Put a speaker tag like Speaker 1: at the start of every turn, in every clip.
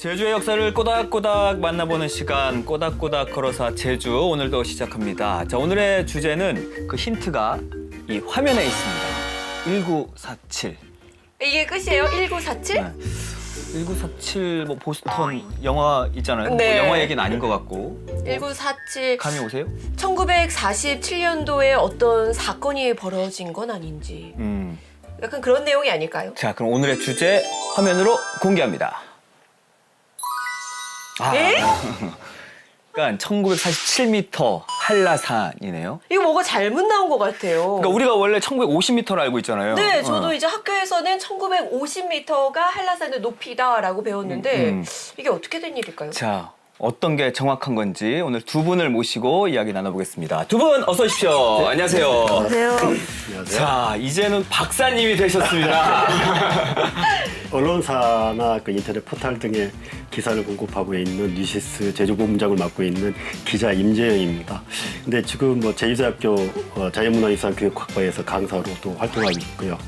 Speaker 1: 제주의 역사를 꼬닥꼬닥 만나보는 시간 꼬닥꼬닥 걸어서 제주 오늘도 시작합니다. 자, 오늘의 주제는 그 힌트가 이 화면에 있습니다. 1947.
Speaker 2: 이게 끝이에요? 1947?
Speaker 1: 네. 1947 뭐 보스턴 영화 있잖아요.
Speaker 2: 네.
Speaker 1: 뭐 영화 얘기는 아닌 것 같고.
Speaker 2: 1947.
Speaker 1: 감이 오세요?
Speaker 2: 1947년도에 어떤 사건이 벌어진 건 아닌지. 약간 그런 내용이 아닐까요?
Speaker 1: 자, 그럼 오늘의 주제 화면으로 공개합니다.
Speaker 2: 에?
Speaker 1: 그러니까 1947m 한라산이네요.
Speaker 2: 이거 뭐가 잘못 나온 것 같아요.
Speaker 1: 그러니까 우리가 원래 1950m를 알고 있잖아요.
Speaker 2: 네, 저도 이제 학교에서는 1950m가 한라산의 높이다라고 배웠는데 이게 어떻게 된 일일까요?
Speaker 1: 자, 어떤 게 정확한 건지 오늘 두 분을 모시고 이야기 나눠보겠습니다. 두 분 어서 오십시오. 네. 안녕하세요.
Speaker 2: 안녕하세요.
Speaker 1: 자, 이제는 박사님이 되셨습니다.
Speaker 3: 언론사나 그 인터넷 포털 등의 기사를 공급하고 있는 뉴시스 제주본부장을 맡고 있는 기자 임재영입니다. 근데 지금 뭐 제주대학교 자연문화유산교육학과에서 강사로 또 활동하고 있고요.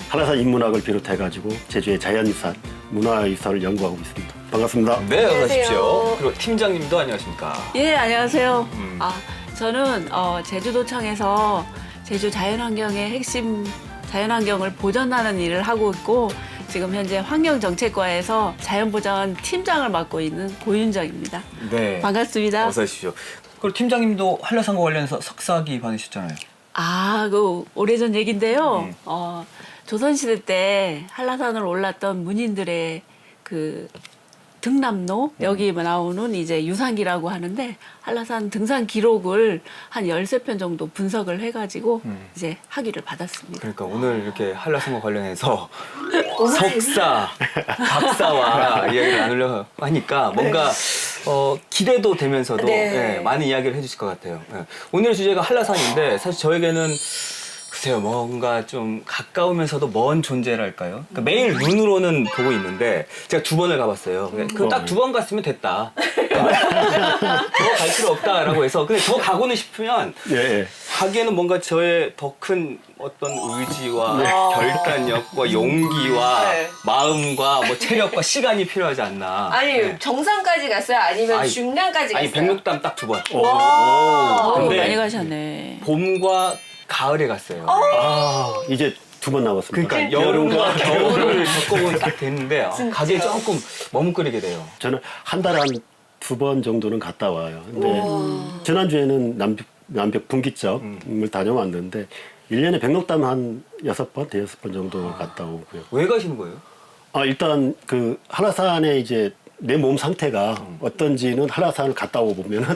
Speaker 3: 한라산 인문학을 비롯해가지고 제주의 자연유산, 문화유산을 연구하고 있습니다. 반갑습니다.
Speaker 1: 네, 어서
Speaker 2: 안녕하세요.
Speaker 1: 오십시오. 그리고 팀장님도 안녕하십니까.
Speaker 4: 예, 안녕하세요. 저는 제주도청에서 제주 자연환경의 핵심 자연환경을 보전하는 일을 하고 있고 지금 현재 환경정책과에서 자연보전 팀장을 맡고 있는 고윤정입니다.
Speaker 1: 네.
Speaker 4: 반갑습니다.
Speaker 1: 어서 오십시오. 그리고 팀장님도 한라산과 관련해서 석사학위 받으셨잖아요.
Speaker 4: 그 오래전 얘기인데요. 조선시대 때 한라산을 올랐던 문인들의 그 등남로 여기 나오는 이제 유산기라고 하는데 한라산 등산 기록을 한 13편 정도 분석을 해가지고 이제 학위를 받았습니다.
Speaker 1: 그러니까 오늘 이렇게 한라산과 관련해서 석사, 박사와 이야기를 나누려 하니까 뭔가 기대도 되면서도
Speaker 2: 네.
Speaker 1: 예, 많은 이야기를 해주실 것 같아요. 예. 오늘의 주제가 한라산인데 사실 저에게는 글쎄요, 뭔가 좀 가까우면서도 먼 존재랄까요? 그러니까 매일 눈으로는 보고 있는데 제가 두 번을 가봤어요. 그 딱 두 번 갔으면 됐다. 더 갈 필요 없다라고 해서 근데 더 가고는 싶으면
Speaker 3: 예.
Speaker 1: 하기에는 뭔가 저의 더 큰 어떤 의지와 결단력과 용기와
Speaker 2: 네.
Speaker 1: 마음과 뭐 체력과 시간이 필요하지 않나.
Speaker 2: 아니,
Speaker 1: 네.
Speaker 2: 정상까지 갔어요? 아니면
Speaker 1: 아니,
Speaker 2: 중량까지 갔어요?
Speaker 1: 아니 백록담 딱 두 번.
Speaker 4: 많이
Speaker 1: 근데
Speaker 4: 가셨네.
Speaker 1: 봄과 가을에 갔어요.
Speaker 3: 이제 두 번 남았습니다.
Speaker 1: 그러니까 여름과 겨울을 겪어보면 딱 됐는데 가기에 조금 머뭇거리게 돼요.
Speaker 3: 저는 한 달에 한 두 번 정도는 갔다 와요. 근데 지난주에는 남벽 분기점을 다녀왔는데 1년에 백록담 한 6번, 대여섯 번 정도 갔다 오고요.
Speaker 1: 왜 가시는 거예요?
Speaker 3: 일단 그 한라산에 이제 내 몸 상태가 어떤지는 한라산을 갔다 오고 보면은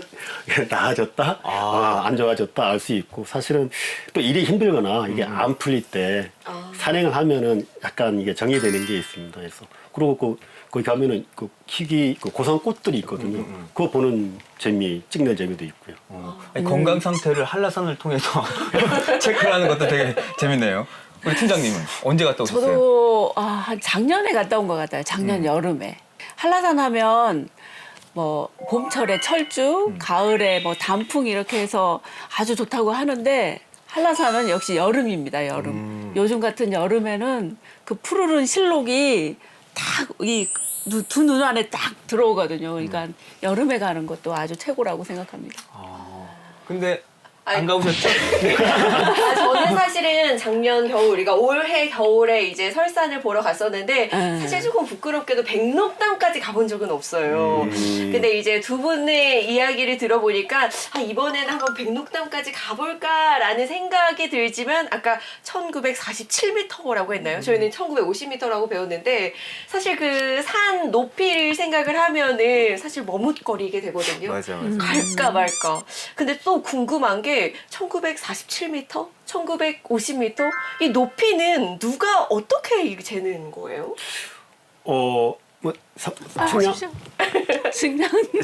Speaker 3: 나아졌다, 안 좋아졌다 알 수 있고 사실은 또 일이 힘들거나 이게 안 풀릴 때 산행을 하면은 약간 이게 정리되는 게 있습니다. 그래서 그리고 거기 가면은 그 희귀 그 고상 꽃들이 있거든요. 그거 보는 재미, 찍는 재미도 있고요.
Speaker 1: 아니, 건강 상태를 한라산을 통해서 체크하는 것도 되게 재밌네요. 우리 팀장님은 언제 갔다 오셨어요?
Speaker 4: 저도 한 작년에 갔다 온 것 같아요. 작년 여름에. 한라산 하면 뭐 봄철에 철쭉, 가을에 뭐 단풍 이렇게 해서 아주 좋다고 하는데 한라산은 역시 여름입니다. 여름. 요즘 같은 여름에는 그 푸르른 실록이 딱 이 두 눈 안에 딱 들어오거든요. 그러니까 여름에 가는 것도 아주 최고라고 생각합니다.
Speaker 1: 근데 안 가보셨죠?
Speaker 2: 저는 사실은 작년 겨울, 그러니까 올해 겨울에 이제 설산을 보러 갔었는데 사실 조금 부끄럽게도 백록담까지 가본 적은 없어요. 근데 이제 두 분의 이야기를 들어보니까 이번에는 한번 백록담까지 가볼까라는 생각이 들지만 아까 1947m라고 했나요? 저희는 1950m라고 배웠는데 사실 그 산 높이를 생각을 하면은 사실 머뭇거리게 되거든요.
Speaker 1: 맞아.
Speaker 2: 갈까 말까. 근데 또 궁금한 게 1947m? 1950m? 이 높이는 누가 어떻게 재는 거예요?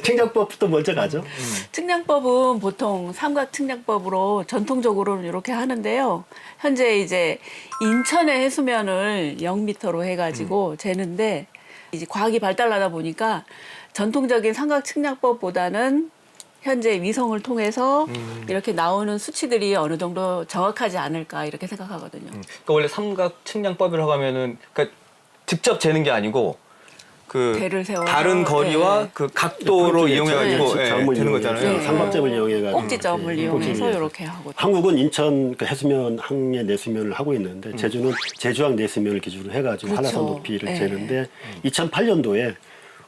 Speaker 3: 측량법부터 먼저 가죠.
Speaker 4: 측량법은 보통 삼각 측량법으로 전통적으로는 이렇게 하는데요. 현재 이제 인천의 해수면을 0m로 해가지고 재는데 이제 과학이 발달하다 보니까 전통적인 삼각 측량법보다는 현재 위성을 통해서 이렇게 나오는 수치들이 어느 정도 정확하지 않을까 이렇게 생각하거든요.
Speaker 1: 그러니까 원래 삼각 측량법이라고 하면은 그러니까 직접 재는 게 아니고 그
Speaker 4: 대를 세워서,
Speaker 1: 다른 거리와
Speaker 4: 예.
Speaker 1: 그 각도로 이용해가지고
Speaker 3: 네,
Speaker 1: 예,
Speaker 3: 점을
Speaker 1: 되는
Speaker 3: 이용해서,
Speaker 1: 거잖아요.
Speaker 3: 삼각점을 이용해가지고
Speaker 4: 꼭지점을
Speaker 3: 예,
Speaker 4: 이용해서
Speaker 3: 꼭지점을
Speaker 4: 이렇게 하고.
Speaker 3: 한국은 인천 그 해수면 항해 내수면을 하고 있는데 제주는 제주항 내수면을 기준으로 해가지고
Speaker 4: 그렇죠.
Speaker 3: 한라산 높이를
Speaker 4: 예.
Speaker 3: 재는데 2008년도에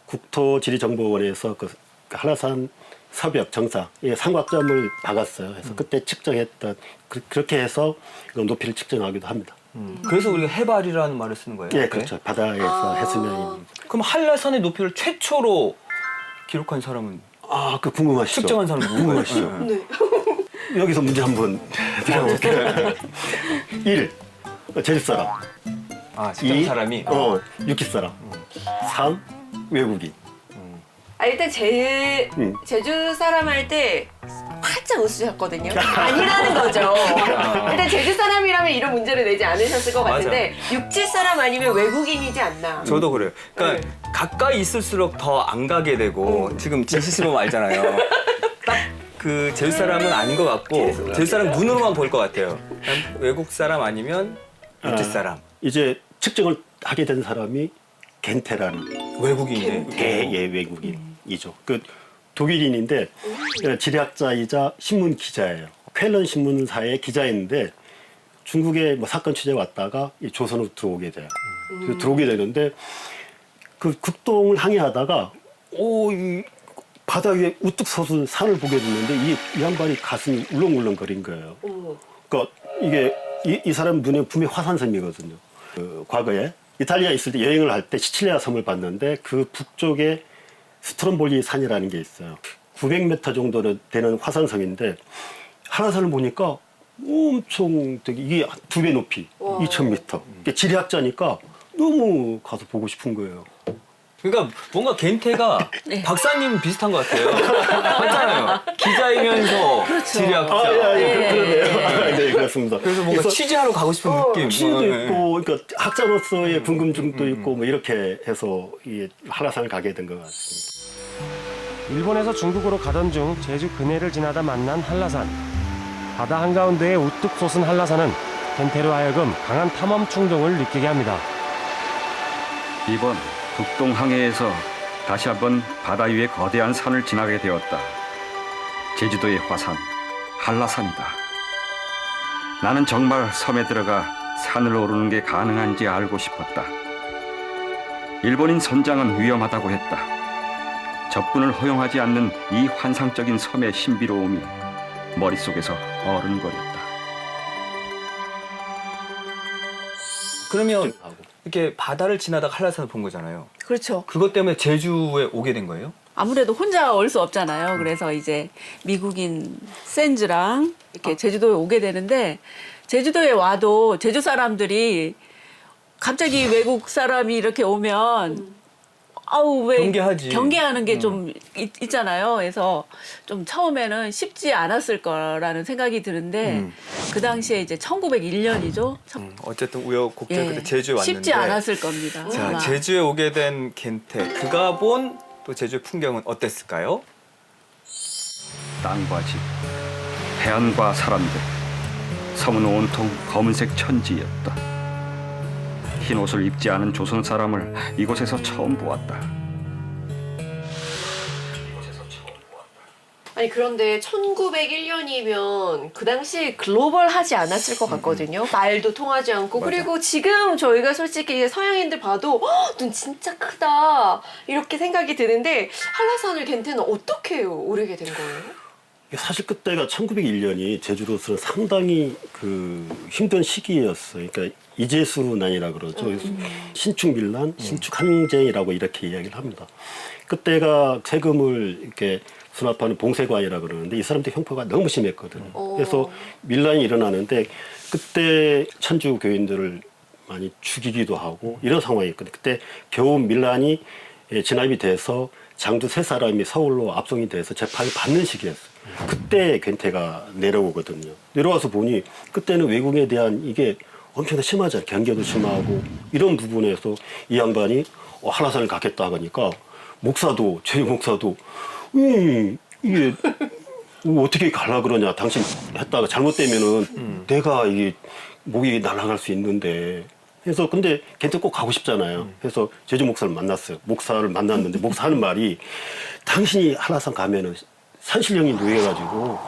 Speaker 3: 국토지리정보원에서 그 한라산 서벽 정사 삼각점을 박았어요. 그래서 그때 측정했던 그렇게 해서 높이를 측정하기도 합니다.
Speaker 1: 그래서 우리가 해발이라는 말을 쓰는 거예요.
Speaker 3: 예,
Speaker 1: 앞에?
Speaker 3: 그렇죠. 바다에서 해수면이.
Speaker 1: 그럼 한라산의 높이를 최초로 기록한 사람은
Speaker 3: 아, 그 궁금하시죠?
Speaker 1: 측정한 사람은 누군가요?
Speaker 3: 궁금하시죠?
Speaker 1: 예, 예.
Speaker 3: 여기서 문제 한번 드려볼게요. 1. 제주 사람.
Speaker 1: 아, 측정
Speaker 3: 2.
Speaker 1: 사람이.
Speaker 3: 육지 사람. 3. 외국인.
Speaker 2: 일단 제주 사람 할 때 활짝 웃으셨거든요. 아니라는 거죠. 일단 제주 사람이라면 이런 문제를 내지 않으셨을 것 같은데 육지 사람 아니면 외국인이지 않나.
Speaker 1: 저도 그래요. 그러니까 가까이 있을수록 더 안 가게 되고 지금 진실 씨 보면 알잖아요. 딱 그 제주 사람은 아닌 것 같고 제주 사람 눈으로만 보일 것 같아요. 그냥 외국 사람 아니면 육지 사람.
Speaker 3: 이제 측정을 하게 된 사람이 겐테라는
Speaker 1: 외국인이네.
Speaker 3: 대예 외국인이죠. 그 독일인인데 지리학자이자 신문 기자예요. 쾰런 신문사의 기자였는데 중국에 뭐 사건 취재 왔다가 이 조선으로 들어오게 돼요. 그래서 들어오게 되는데 그 극동을 항해하다가 이 바다 위에 우뚝 솟은 산을 보게 됐는데 이 양반이 가슴이 울렁울렁거린 거예요. 그러니까 이게 이 사람 눈에 분명히 화산섬이거든요. 그 과거에 이탈리아 있을 때 여행을 할 때 시칠리아 섬을 봤는데 그 북쪽에 스트롬볼리 산이라는 게 있어요. 900m 정도 되는 화산섬인데 한라산을 보니까 엄청 되게 이게 2배 높이 2000m. 지리학자니까 너무 가서 보고 싶은 거예요.
Speaker 1: 그러니까 뭔가 겐테가 박사님 비슷한 것 같아요. 맞잖아요. 기자이면서 지리학자.
Speaker 3: 그러네요. 네, 그렇습니다.
Speaker 1: 그래서 뭔가 취재하러 가고 싶은 느낌.
Speaker 3: 취재도
Speaker 1: 예.
Speaker 3: 있고, 그러니까 학자로서의 궁금증도 있고, 뭐 이렇게 해서 이 한라산을 가게 된 것 같습니다.
Speaker 5: 일본에서 중국으로 가던 중 제주 근해를 지나다 만난 한라산. 바다 한가운데에 우뚝 솟은 한라산은 겐테로 하여금 강한 탐험 충동을 느끼게 합니다.
Speaker 6: 이번 북동 항해에서 다시 한번 바다 위의 거대한 산을 지나게 되었다. 제주도의 화산, 한라산이다. 나는 정말 섬에 들어가 산을 오르는 게 가능한지 알고 싶었다. 일본인 선장은 위험하다고 했다. 접근을 허용하지 않는 이 환상적인 섬의 신비로움이 머릿속에서 어른거렸다.
Speaker 1: 그러면 이렇게 바다를 지나다가 한라산을 본 거잖아요.
Speaker 4: 그렇죠.
Speaker 1: 그것 때문에 제주에 오게 된 거예요?
Speaker 4: 아무래도 혼자 올 수 없잖아요. 그래서 이제 미국인 샌즈랑 이렇게 제주도에 오게 되는데 제주도에 와도 제주 사람들이 갑자기 외국 사람이 이렇게 오면 아우 왜
Speaker 1: 경계하지.
Speaker 4: 경계하는 게 좀 있잖아요. 그래서 좀 처음에는 쉽지 않았을 거라는 생각이 드는데 그 당시에 이제 1901년이죠.
Speaker 1: 어쨌든 우여곡절 끝에 제주에 왔는데
Speaker 4: 쉽지 않았을 겁니다.
Speaker 1: 자,
Speaker 4: 아마.
Speaker 1: 제주에 오게 된 겐테. 그가 본 또 제주의 풍경은 어땠을까요?
Speaker 6: 땅과 집, 해안과 사람들, 섬은 온통 검은색 천지였다. 흰 옷을 입지 않은 조선 사람을 이곳에서 처음 보았다.
Speaker 2: 아니 그런데 1901년이면 그 당시 글로벌하지 않았을 것 같거든요. 말도 통하지 않고 그리고 지금 저희가 솔직히 서양인들 봐도 눈 진짜 크다 이렇게 생각이 드는데 한라산을 겐테는 어떻게 오르게 된 거예요?
Speaker 3: 사실 그때가 1901년이 제주로서는 상당히 그 힘든 시기였어요. 그러니까 이재수난이라 그러죠. 신축밀란, 신축항쟁이라고 이렇게 이야기를 합니다. 그때가 세금을 이렇게 수납하는 봉쇄관이라 그러는데 이 사람들 형평가 너무 심했거든요. 그래서 밀란이 일어나는데 그때 천주 교인들을 많이 죽이기도 하고 이런 상황이었거든요. 그때 겨우 밀란이 진압이 돼서 장두 3사람이 서울로 압송이 돼서 재판을 받는 시기였어요. 그때 겐테가 내려오거든요. 내려와서 보니 그때는 외국에 대한 이게 엄청나게 심하잖아요. 경계도 심하고 이런 부분에서 이 양반이 한라산을 가겠다 하니까 목사도 제주 목사도 이게 어떻게 가려 그러냐. 당신 했다가 잘못되면은 내가 이게 목이 날아갈 수 있는데 그래서 근데 걔한테 꼭 가고 싶잖아요. 그래서 제주 목사를 만났어요. 목사를 만났는데 목사 하는 말이 당신이 한라산 가면은 산신령이 누해가지고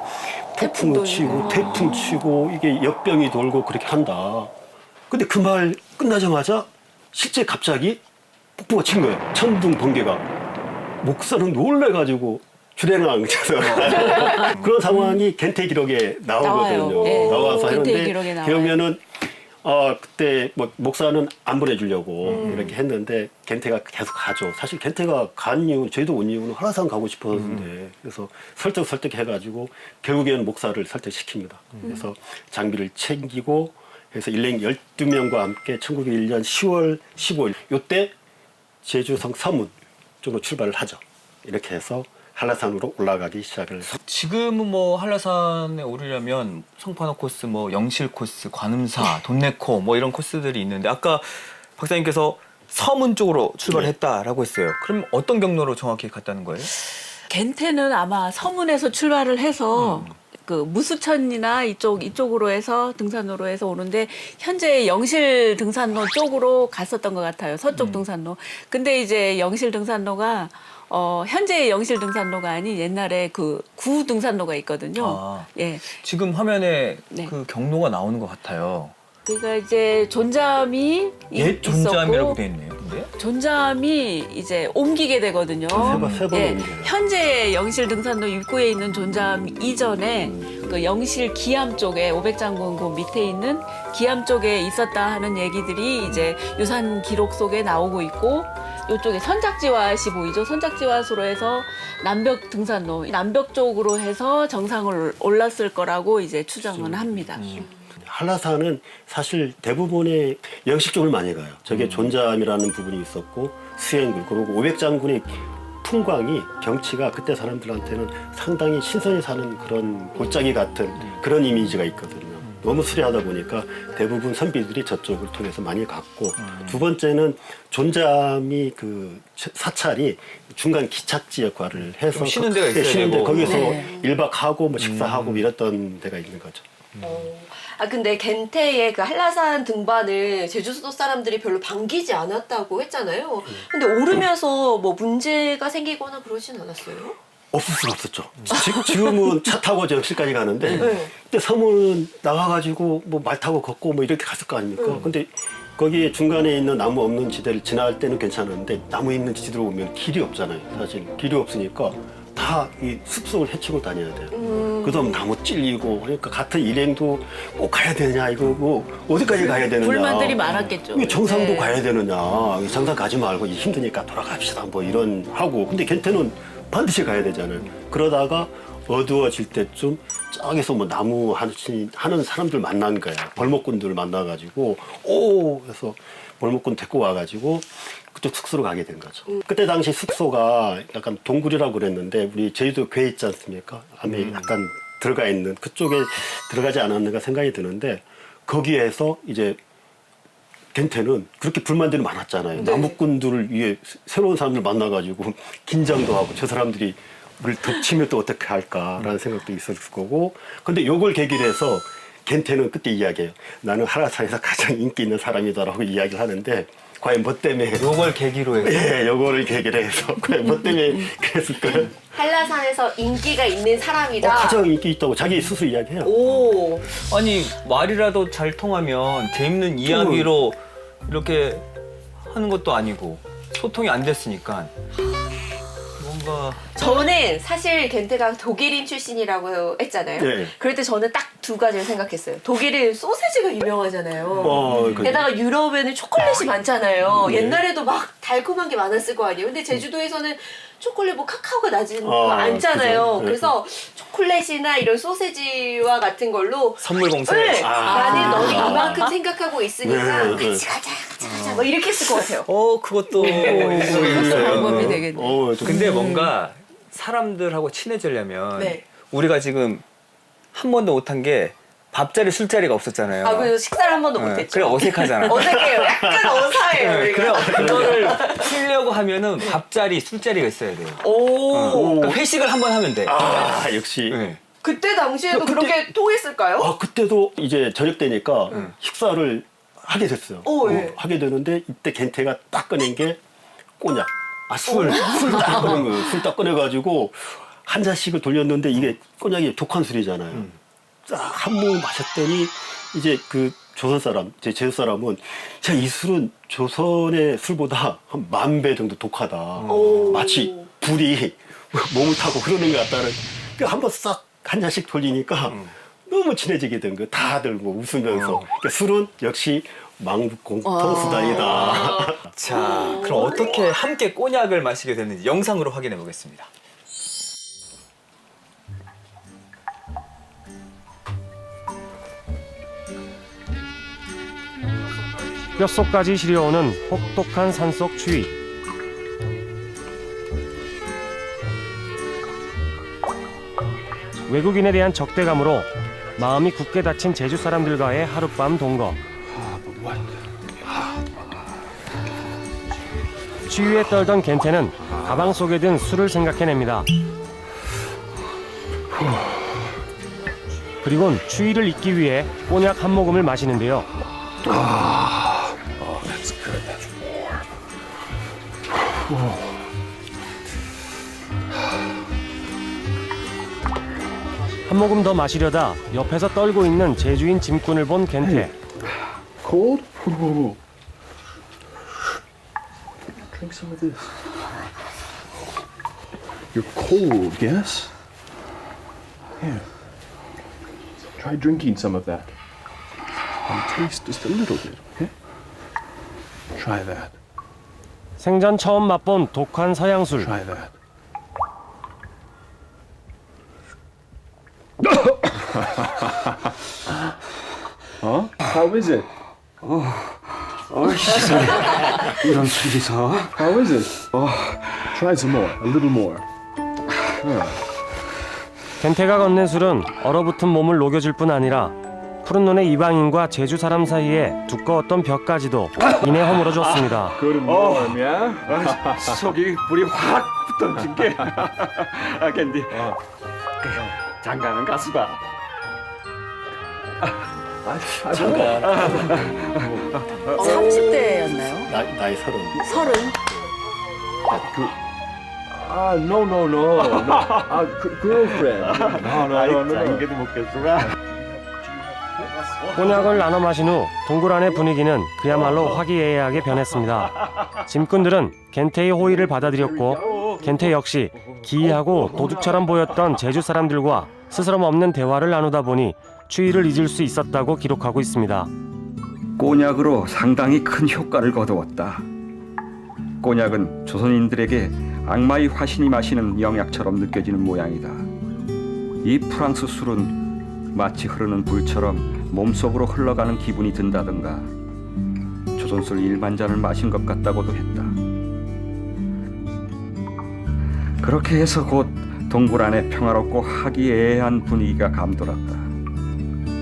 Speaker 3: 폭풍도 치고 태풍 치고 이게 역병이 돌고 그렇게 한다. 근데 그 말 끝나자마자 실제 갑자기 폭풍가 친 거예요. 천둥 번개가. 목사는 놀래가지고 주례랑 쳐서 그런 상황이 gen태 기록에 나오거든요.
Speaker 4: 나와요. 네.
Speaker 3: 나와서
Speaker 4: gen태
Speaker 3: 하는데
Speaker 4: 기록에 나와요.
Speaker 3: 그러면은 그때 뭐 목사는 안 보내주려고 이렇게 했는데 gen태가 계속 가죠. 사실 gen태가 간 이유는 저희도 온 이유는 한라산 가고 싶었는데 그래서 설득해가지고 결국에는 목사를 설득시킵니다. 그래서 장비를 챙기고 그래서 일행 12명과 함께 1901년 10월 15일 요때 제주성 서문 쪽으로 출발을 하죠. 이렇게 해서 한라산으로 올라가기 시작을 해서
Speaker 1: 지금은 뭐 한라산에 오르려면 성판호 코스, 뭐 영실 코스, 관음사, 돈내코 뭐 이런 코스들이 있는데 아까 박사님께서 서문 쪽으로 출발했다라고 했어요. 그럼 어떤 경로로 정확히 갔다는 거예요?
Speaker 4: gen태는 아마 서문에서 출발을 해서 그 무수천이나 이쪽으로 해서 등산로로 해서 오는데 현재 영실 등산로 쪽으로 갔었던 것 같아요. 서쪽 등산로. 근데 이제 영실 등산로가 현재 영실 등산로가 아닌 옛날에 그 구 등산로가 있거든요.
Speaker 1: 아.
Speaker 4: 예.
Speaker 1: 지금 화면에
Speaker 4: 네.
Speaker 1: 그 경로가 나오는 것 같아요.
Speaker 4: 그러니까 이제 존잠이
Speaker 1: 옛 존잠이라고
Speaker 4: 있었고
Speaker 1: 돼 있네요. 근데
Speaker 4: 존잠이 이제 옮기게 되거든요.
Speaker 3: 세 번 옮겨요.
Speaker 4: 현재 영실 등산로 입구에 있는 존잠 이전에 그 영실 기암 쪽에 500장군 그 밑에 있는 기암 쪽에 있었다 하는 얘기들이 이제 유산 기록 속에 나오고 있고 이쪽에 선착지화시 보이죠? 선착지화소로 해서 남벽 등산로, 남벽 쪽으로 해서 정상을 올랐을 거라고 이제 추정은 합니다.
Speaker 3: 한라산은 사실 대부분의 영식 쪽을 많이 가요. 저게 존잠이라는 부분이 있었고 수행굴 그리고 500장군의 풍광이 경치가 그때 사람들한테는 상당히 신선히 사는 그런 골짜기 같은 그런 이미지가 있거든요. 너무 수려하다 보니까 대부분 선비들이 저쪽을 통해서 많이 갔고 두 번째는 존잠이 그 사찰이 중간 기착지 역할을 해서
Speaker 1: 좀 쉬는 데가 있어야
Speaker 3: 쉬는데
Speaker 1: 되고.
Speaker 3: 거기서
Speaker 4: 네.
Speaker 3: 1박하고 뭐 식사하고 이랬던 데가 있는 거죠.
Speaker 2: 근데 gen태의 그 한라산 등반을 제주도 사람들이 별로 반기지 않았다고 했잖아요. 근데 오르면서 뭐 문제가 생기거나 그러진 않았어요?
Speaker 3: 없을 수가 없었죠. 지금은 차 타고 정실까지 가는데
Speaker 2: 네.
Speaker 3: 그때 서문 나가가지고 뭐 말 타고 걷고 뭐 이렇게 갔을 거 아닙니까? 근데 거기에 중간에 있는 나무 없는 지대를 지나갈 때는 괜찮은데 나무 있는 지대로 오면 길이 없잖아요. 사실 길이 없으니까 다 이 숲속을 헤치고 다녀야 돼요. 그다음 나무 찔리고 그러니까 같은 일행도 꼭 가야 되냐 이거 뭐 어디까지 가야 되느냐.
Speaker 4: 불만들이 많았겠죠.
Speaker 3: 이게 정상도
Speaker 4: 네.
Speaker 3: 가야 되느냐. 정상 가지 말고 힘드니까 돌아갑시다. 뭐 이런 하고 근데 gen태는 반드시 가야 되잖아요. 그러다가 어두워질 때쯤 저기서 뭐 나무 하는 사람들 만난 거야. 벌목꾼들 만나가지고 그래서 벌목꾼 데리고 와가지고 그쪽 숙소로 가게 된 거죠. 그때 당시 숙소가 약간 동굴이라고 그랬는데 우리 제주도 궤 있지 않습니까? 안에 약간 들어가 있는 그쪽에 들어가지 않았는가 생각이 드는데 거기에서 이제 gen태는 그렇게 불만들이 많았잖아요.
Speaker 2: 네.
Speaker 3: 나무꾼들을 위해 새로운 사람들 만나가지고 긴장도 하고 저 사람들이 우리를 덮치면 또 어떻게 할까라는 생각도 있었을 거고. 근데 요걸 계기로 해서 gen태는 그때 이야기해요. 나는 한라산에서 가장 인기 있는 사람이다라고 이야기를 하는데 과연 뭐 때문에
Speaker 1: 요걸 계기로 해서
Speaker 3: 예, 요거를 계기로 해서 과연 뭐 때문에 그랬을까요?
Speaker 2: 한라산에서 인기가 있는 사람이다.
Speaker 3: 가장 인기 있다고 자기 스스로 이야기해요.
Speaker 2: 오.
Speaker 1: 아니 말이라도 잘 통하면 재밌는 이야기로 이렇게 하는 것도 아니고 소통이 안 됐으니까 뭔가
Speaker 2: 저는 사실 gen태가 독일인 출신이라고 했잖아요.
Speaker 3: 네.
Speaker 2: 그럴 때 저는 딱 두 가지를 생각했어요. 독일은 소세지가 유명하잖아요. 게다가 유럽에는 초콜릿이 많잖아요.
Speaker 3: 네.
Speaker 2: 옛날에도 막 달콤한 게 많았을 거 아니에요. 근데 제주도에서는 초콜릿 뭐 카카오가 낮은 거 않잖아요.
Speaker 3: 그죠. 네.
Speaker 2: 그래서 초콜릿이나 이런 소세지와 같은 걸로
Speaker 1: 선물 공세.
Speaker 2: 네, 나는 너는
Speaker 3: 아.
Speaker 2: 이만큼 생각하고 있으니까
Speaker 3: 네, 네.
Speaker 2: 같이 가자. 뭐 이렇게 했을 것 같아요.
Speaker 1: 그것도
Speaker 4: 방법이 되겠네.
Speaker 1: 근데 뭔가 사람들하고 친해지려면
Speaker 2: 네.
Speaker 1: 우리가 지금 한 번도 못한 게 밥자리 술자리가 없었잖아요.
Speaker 2: 그래서 식사를 한 번도
Speaker 1: 네,
Speaker 2: 못했죠.
Speaker 1: 그래 어색하잖아.
Speaker 2: 어색해요. 약간 어사해요.
Speaker 1: 네,
Speaker 2: 우리가.
Speaker 1: 그래 그거를 풀려고 하면은 밥자리 술자리가 있어야 돼요.
Speaker 2: 오.
Speaker 1: 그러니까 회식을 한 번 하면 돼.
Speaker 3: 역시.
Speaker 1: 네.
Speaker 2: 그때 당시에도
Speaker 3: 그때-
Speaker 2: 그렇게 통했을까요?
Speaker 3: 그때도 이제 저녁 때니까 식사를 하게 됐어요.
Speaker 2: 예.
Speaker 3: 하게 되는데 이때 겐테가 딱 꺼낸 게 꼬냑. 술 딱 꺼낸 거예요. 술 딱 꺼내가지고 한 잔씩을 돌렸는데 이게 꼬냑이 독한 술이잖아요. 딱 한 모금 마셨더니 이제 그 조선 사람, 제 제주 사람은 자, 이 술은 조선의 술보다 한 10,000배 정도 독하다. 마치 불이 몸을 타고 흐르는 것 같다는. 그 한번 싹 한 잔씩 돌리니까 너무 친해지게 된 거예요. 다들 뭐 웃으면서. 그러니까 술은 역시 만국공통수단이다.
Speaker 1: 자, 그럼 어떻게 함께 꼬냑을 마시게 됐는지 영상으로 확인해 보겠습니다.
Speaker 5: 뼛속까지 시려오는 혹독한 산속 추위. 외국인에 대한 적대감으로 마음이 굳게 닫힌 제주 사람들과의 하룻밤 동거. 추위에 떨던 겐테는 가방 속에 든 술을 생각해냅니다. 그리곤 추위를 잊기 위해 꼬냑 한 모금을 마시는데요. 한 모금 더 마시려다 옆에서 떨고 있는 제주인 짐꾼을 본 겐테.
Speaker 7: Cold? Drink some of this. You're cold, yes? Here. Try drinking some of that. And taste just a little bit, okay? Try that.
Speaker 5: 생전 처음 맛본 독한 서양술.
Speaker 7: Try that. Huh? How is it?
Speaker 6: 이런 술이서
Speaker 7: How is it? Try some more. A little more.
Speaker 5: 겐테가 건넨 술은 얼어붙은 몸을 녹여줄 뿐 아니라 푸른 눈의 이방인과 제주 사람 사이에 두꺼웠던 벽까지도 이내 허물어줬습니다.
Speaker 7: Good and warm, yeah?
Speaker 6: 속이 불이 확 붙어진 게 캔디 장가는 가수가
Speaker 3: 잠깐
Speaker 4: 30대였나요?
Speaker 3: 나이 30.
Speaker 4: 30?
Speaker 7: No. Girlfriend. No.
Speaker 6: 먹겠수가
Speaker 5: 꼬냑을 나눠 마신 후 동굴 안의 분위기는 그야말로 화기애애하게 변했습니다. 짐꾼들은 겐테의 호의를 받아들였고 겐테 역시 기이하고 도둑처럼 보였던 제주 사람들과 스스럼 없는 대화를 나누다 보니 추위를 잊을 수 있었다고 기록하고 있습니다.
Speaker 6: 꼬냑으로 상당히 큰 효과를 거두었다. 꼬냑은 조선인들에게 악마의 화신이 마시는 영약처럼 느껴지는 모양이다. 이 프랑스 술은 마치 흐르는 불처럼 몸속으로 흘러가는 기분이 든다든가 조선술 1만 잔을 마신 것 같다고도 했다. 그렇게 해서 곧 동굴 안에 평화롭고 화기애애한 분위기가 감돌았다.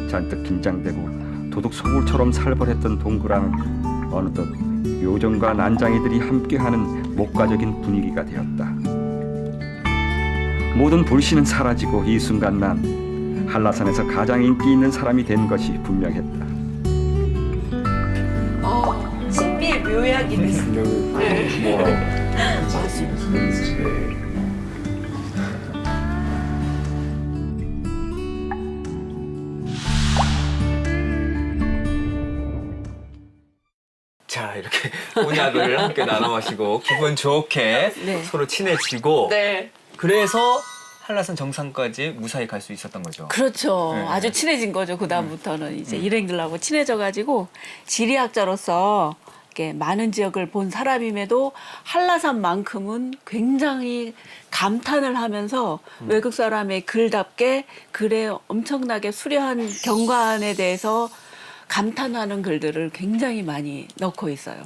Speaker 6: 잔뜩 긴장되고 도둑 소굴처럼 살벌했던 동굴 안은 어느덧 요정과 난장이들이 함께하는 목가적인 분위기가 되었다. 모든 불신은 사라지고 이 순간 난 한라산에서 가장 인기 있는 사람이 된 것이 분명했다.
Speaker 2: 신비의 묘약이 됐어요.
Speaker 1: 자, 이렇게 꼬냑을 함께 나눠 마시고 기분 좋게
Speaker 4: 네.
Speaker 1: 서로 친해지고
Speaker 2: 네.
Speaker 1: 그래서 한라산 정상까지 무사히 갈 수 있었던 거죠.
Speaker 4: 그렇죠.
Speaker 1: 네.
Speaker 4: 아주 친해진 거죠. 그다음부터는 이제 일행들하고 친해져가지고 지리학자로서 이렇게 많은 지역을 본 사람임에도 한라산만큼은 굉장히 감탄을 하면서 외국 사람의 글답게 글에 엄청나게 수려한 경관에 대해서 감탄하는 글들을 굉장히 많이 넣고 있어요.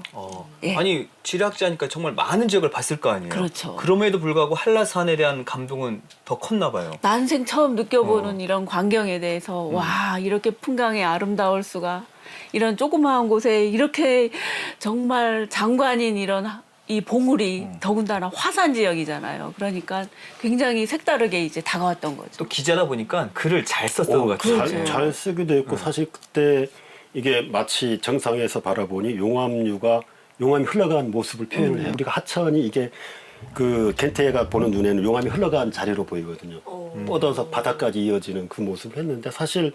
Speaker 4: 예.
Speaker 1: 아니 지리학자니까 정말 많은 지역을 봤을 거 아니에요.
Speaker 4: 그렇죠.
Speaker 1: 그럼에도 불구하고 한라산에 대한 감동은 더 컸나 봐요.
Speaker 4: 난생 처음 느껴보는 이런 광경에 대해서 와 이렇게 풍광이 아름다울 수가 이런 조그마한 곳에 이렇게 정말 장관인 이런 이 봉우리 더군다나 화산 지역이잖아요. 그러니까 굉장히 색다르게 이제 다가왔던 거죠.
Speaker 1: 또 기자다 보니까 글을 잘 썼던 것 같아요.
Speaker 4: 그렇죠.
Speaker 3: 잘 쓰기도 했고 사실 그때 이게 마치 정상에서 바라보니 용암이 흘러간 모습을 표현을 해요. 우리가 하천이 이게 그 겐테가 보는 눈에는 용암이 흘러간 자리로 보이거든요. 뻗어서 바닥까지 이어지는 그 모습을 했는데 사실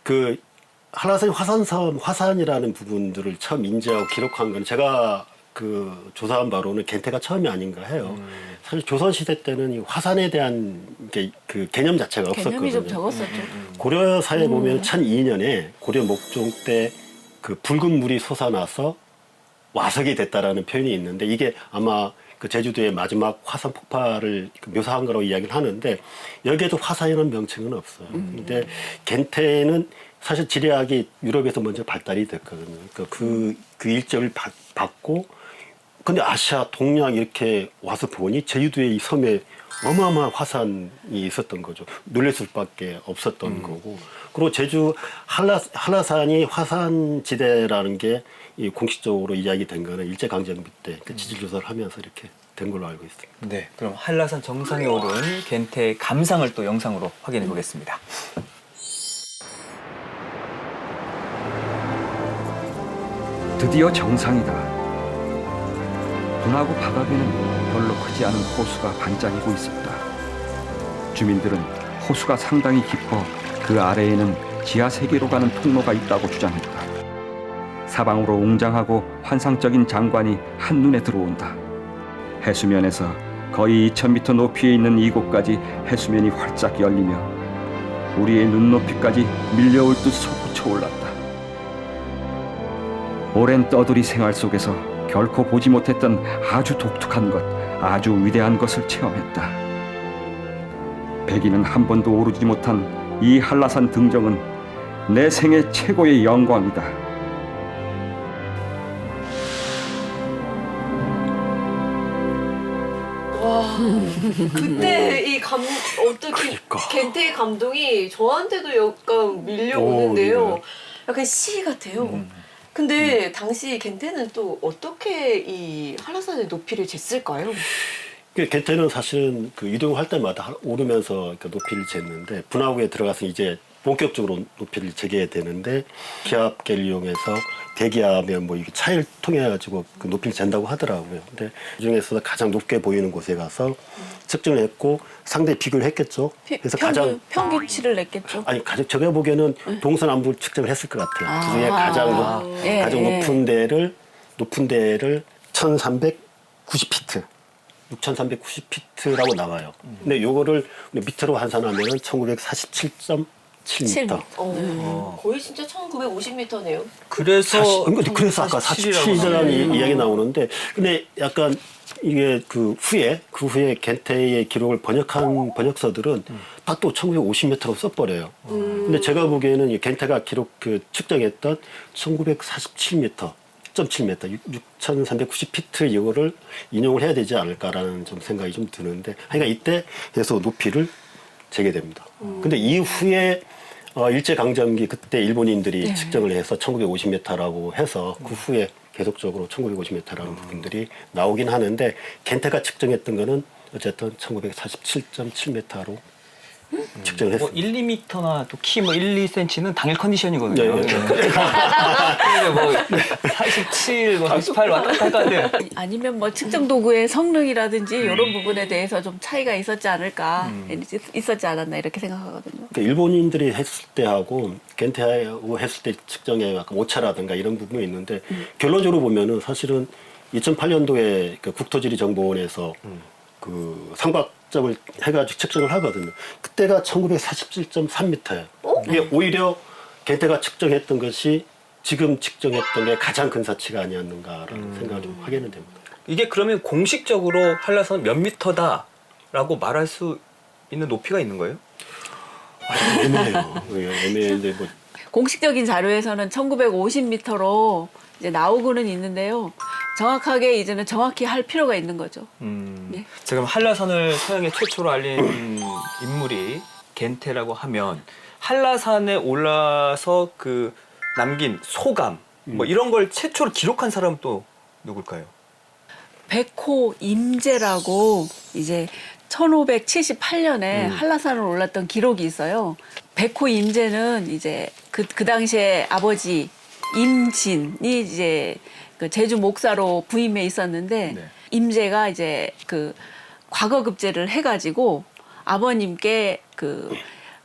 Speaker 3: 그 한라산 화산이라는 부분들을 처음 인지하고 기록한 건 제가 그 조사한 바로는 겐테가 처음이 아닌가 해요. 사실 조선 시대 때는 이 화산에 대한 그 개념 자체가
Speaker 4: 개념이 좀
Speaker 3: 없었거든요.
Speaker 4: 적었었죠.
Speaker 3: 고려사에 보면 1002년에 고려 목종 때 그 붉은 물이 솟아나서 와석이 됐다라는 표현이 있는데 이게 아마 그 제주도의 마지막 화산 폭발을 묘사한 거라고 이야기를 하는데 여기에도 화산이라는 명칭은 없어요. 근데 겐테는 사실 지리학이 유럽에서 먼저 발달이 됐거든요. 그러니까 그 일정을 받고 근데 아시아, 동양 이렇게 와서 보니 제주도의 이 섬에 어마어마한 화산이 있었던 거죠. 놀랄 수밖에 없었던 거고. 그리고 제주 한라산이 화산지대라는 게 이 공식적으로 이야기된 거는 일제강점기 때 그 지질조사를 하면서 이렇게 된 걸로 알고 있습니다.
Speaker 1: 네, 그럼 한라산 정상에 오른 겐테의 감상을 또 영상으로 확인해 보겠습니다.
Speaker 6: 드디어 정상이다. 둔하고 바닥에는 별로 크지 않은 호수가 반짝이고 있었다. 주민들은 호수가 상당히 깊어 그 아래에는 지하 세계로 가는 통로가 있다고 주장했다. 사방으로 웅장하고 환상적인 장관이 한눈에 들어온다. 해수면에서 거의 2000m 높이에 있는 이곳까지 해수면이 활짝 열리며 우리의 눈높이까지 밀려올 듯 솟구쳐 올랐다. 오랜 떠돌이 생활 속에서 결코 보지 못했던 아주 독특한 것, 아주 위대한 것을 체험했다. 백인은 한 번도 오르지 못한 이 한라산 등정은 내 생애 최고의 영광이다.
Speaker 2: 와, 그때 이 어떻게 겐테의 감동이 저한테도 약간 밀려오는데요.
Speaker 3: 네.
Speaker 2: 약간 시 같아요. 근데 당시 겐테는 또 어떻게 이 한라산의 높이를 쟀을까요?
Speaker 3: 겐테는 사실은 그 이동할 때마다 오르면서 높이를 쟀는데 분화구에 들어가서 이제 본격적으로 높이를 재게 되는데 기압계를 이용해서 대기압에 뭐 이게 차이를 통해 가지고 그 높이를 잰다고 하더라고요. 근데 그 중에서 가장 높게 보이는 곳에 가서 측정을 했고 상대 비교를 했겠죠. 그래서
Speaker 4: 평균치를 냈겠죠.
Speaker 3: 아니 제가 보기에는 동서남북 측정을 했을 것 같아요. 그중에 가장 높은 데를 1,390피트. 6,390피트라고 나와요. 근데 요거를 밑으로 환산하면은 1947.7m.
Speaker 2: 거의 진짜 1950m네요.
Speaker 1: 그래서
Speaker 3: 그래서 아까 47이라는 이야기 나오는데, 근데 약간 이게 그 후에 겐테의 기록을 번역한 번역서들은 다 또 1950m로 써버려요. 근데 제가 보기에는 이 겐테가 기록 측정했던 1947m. 7m, 6,390피트 이거를 인용을 해야 되지 않을까라는 좀 생각이 좀 드는데, 그러니까 이때 해서 높이를 재게 됩니다. 근데 이후에 일제강점기 그때 일본인들이 측정을 해서 1950m라고 해서 그 후에 계속적으로 1950m라는 부분들이 나오긴 하는데 겐테가 측정했던 거는 어쨌든 1947.7m로 측정을 했습니다.
Speaker 1: 뭐 1, 2m나 또 키 뭐 1, 2cm는 당일 컨디션이거든요.
Speaker 3: 네.
Speaker 1: 근데 뭐 47, 뭐 38 왔다 갔다 하는데
Speaker 4: 아니면 뭐 측정 도구의 성능이라든지 이런 부분에 대해서 좀 차이가 있었지 않을까, 있었지 않았나 이렇게 생각하거든요.
Speaker 3: 그러니까 일본인들이 했을 때하고 겐테하고 했을 때 측정에 약간 오차라든가 이런 부분이 있는데 결론적으로 보면은 사실은 2008년도에 그 국토지리정보원에서 그 삼각점을 해가지고 측정을 하거든요. 그때가 1947.3m예요. 이게 오히려 겐테가 측정했던 것이 지금 측정했던 게 가장 근사치가 아니었는가라는 생각을 좀 하게는 됩니다.
Speaker 1: 이게 그러면 공식적으로 한라산 몇 미터다라고 말할 수 있는 높이가 있는 거예요?
Speaker 3: 애매해요. 애매한데 뭐
Speaker 4: 공식적인 자료에서는 1950m로 이제 나오고는 있는데요. 정확하게 이제는 정확히 할 필요가 있는 거죠. 네.
Speaker 1: 지금 한라산을 서양에 최초로 알린 인물이 겐테라고 하면 한라산에 올라서 그 남긴 소감 뭐 이런 걸 최초로 기록한 사람은 또 누굴까요?
Speaker 4: 백호 임제라고 이제 1578년에 한라산을 올랐던 기록이 있어요. 백호 임제는 이제 그 당시에 아버지 임진이 이제 그 제주 목사로 부임해 있었는데
Speaker 1: 네.
Speaker 4: 임제가 이제 그 과거급제를 해가지고 아버님께 그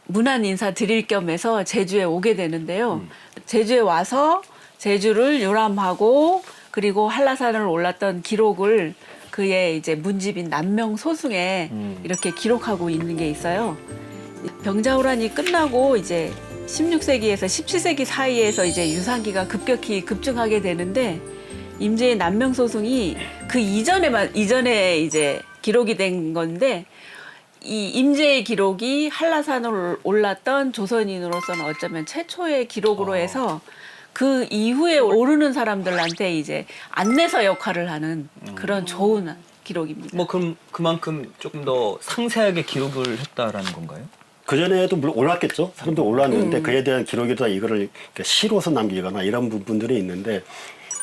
Speaker 4: 문안 인사 드릴 겸해서 제주에 오게 되는데요. 제주에 와서 제주를 요람하고 그리고 한라산을 올랐던 기록을 그의 이제 문집인 남명소승에 이렇게 기록하고 있는 게 있어요. 병자호란이 끝나고 이제 16세기에서 17세기 사이에서 이제 유산기가 급격히 급증하게 되는데 임제의 남명소승이 그 이전에 이제 기록이 된 건데 이 임제의 기록이 한라산을 올랐던 조선인으로서는 어쩌면 최초의 기록으로 해서 그 이후에 오르는 사람들한테 이제 안내서 역할을 하는 그런 좋은 기록입니다.
Speaker 1: 뭐 그럼 그만큼 조금 더 상세하게 기록을 했다라는 건가요?
Speaker 3: 그전에도 물론 올랐겠죠. 사람들 올랐는데 그에 대한 기록에다 이거를 시로서 남기거나 이런 부분들이 있는데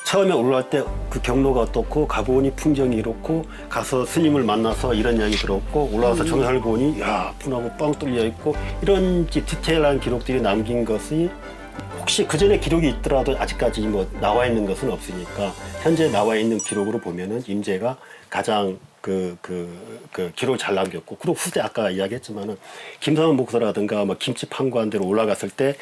Speaker 3: 처음에 올라갈 때 그 경로가 어떻고 가보니 풍경이 이렇고 가서 스님을 만나서 이런 이야기 들었고 올라와서 정상을 보니 야 분하고 뻥 뚫려 있고 이런 디테일한 기록들이 남긴 것이 혹시 그전에 기록이 있더라도 아직까지 뭐 나와 있는 것은 없으니까 현재 나와 있는 기록으로 보면은 임제가 가장 그 기록을 잘 남겼고 그리고 후대 아까 이야기했지만은 김상원 목사라든가 뭐 김치 판관대로 올라갔을 때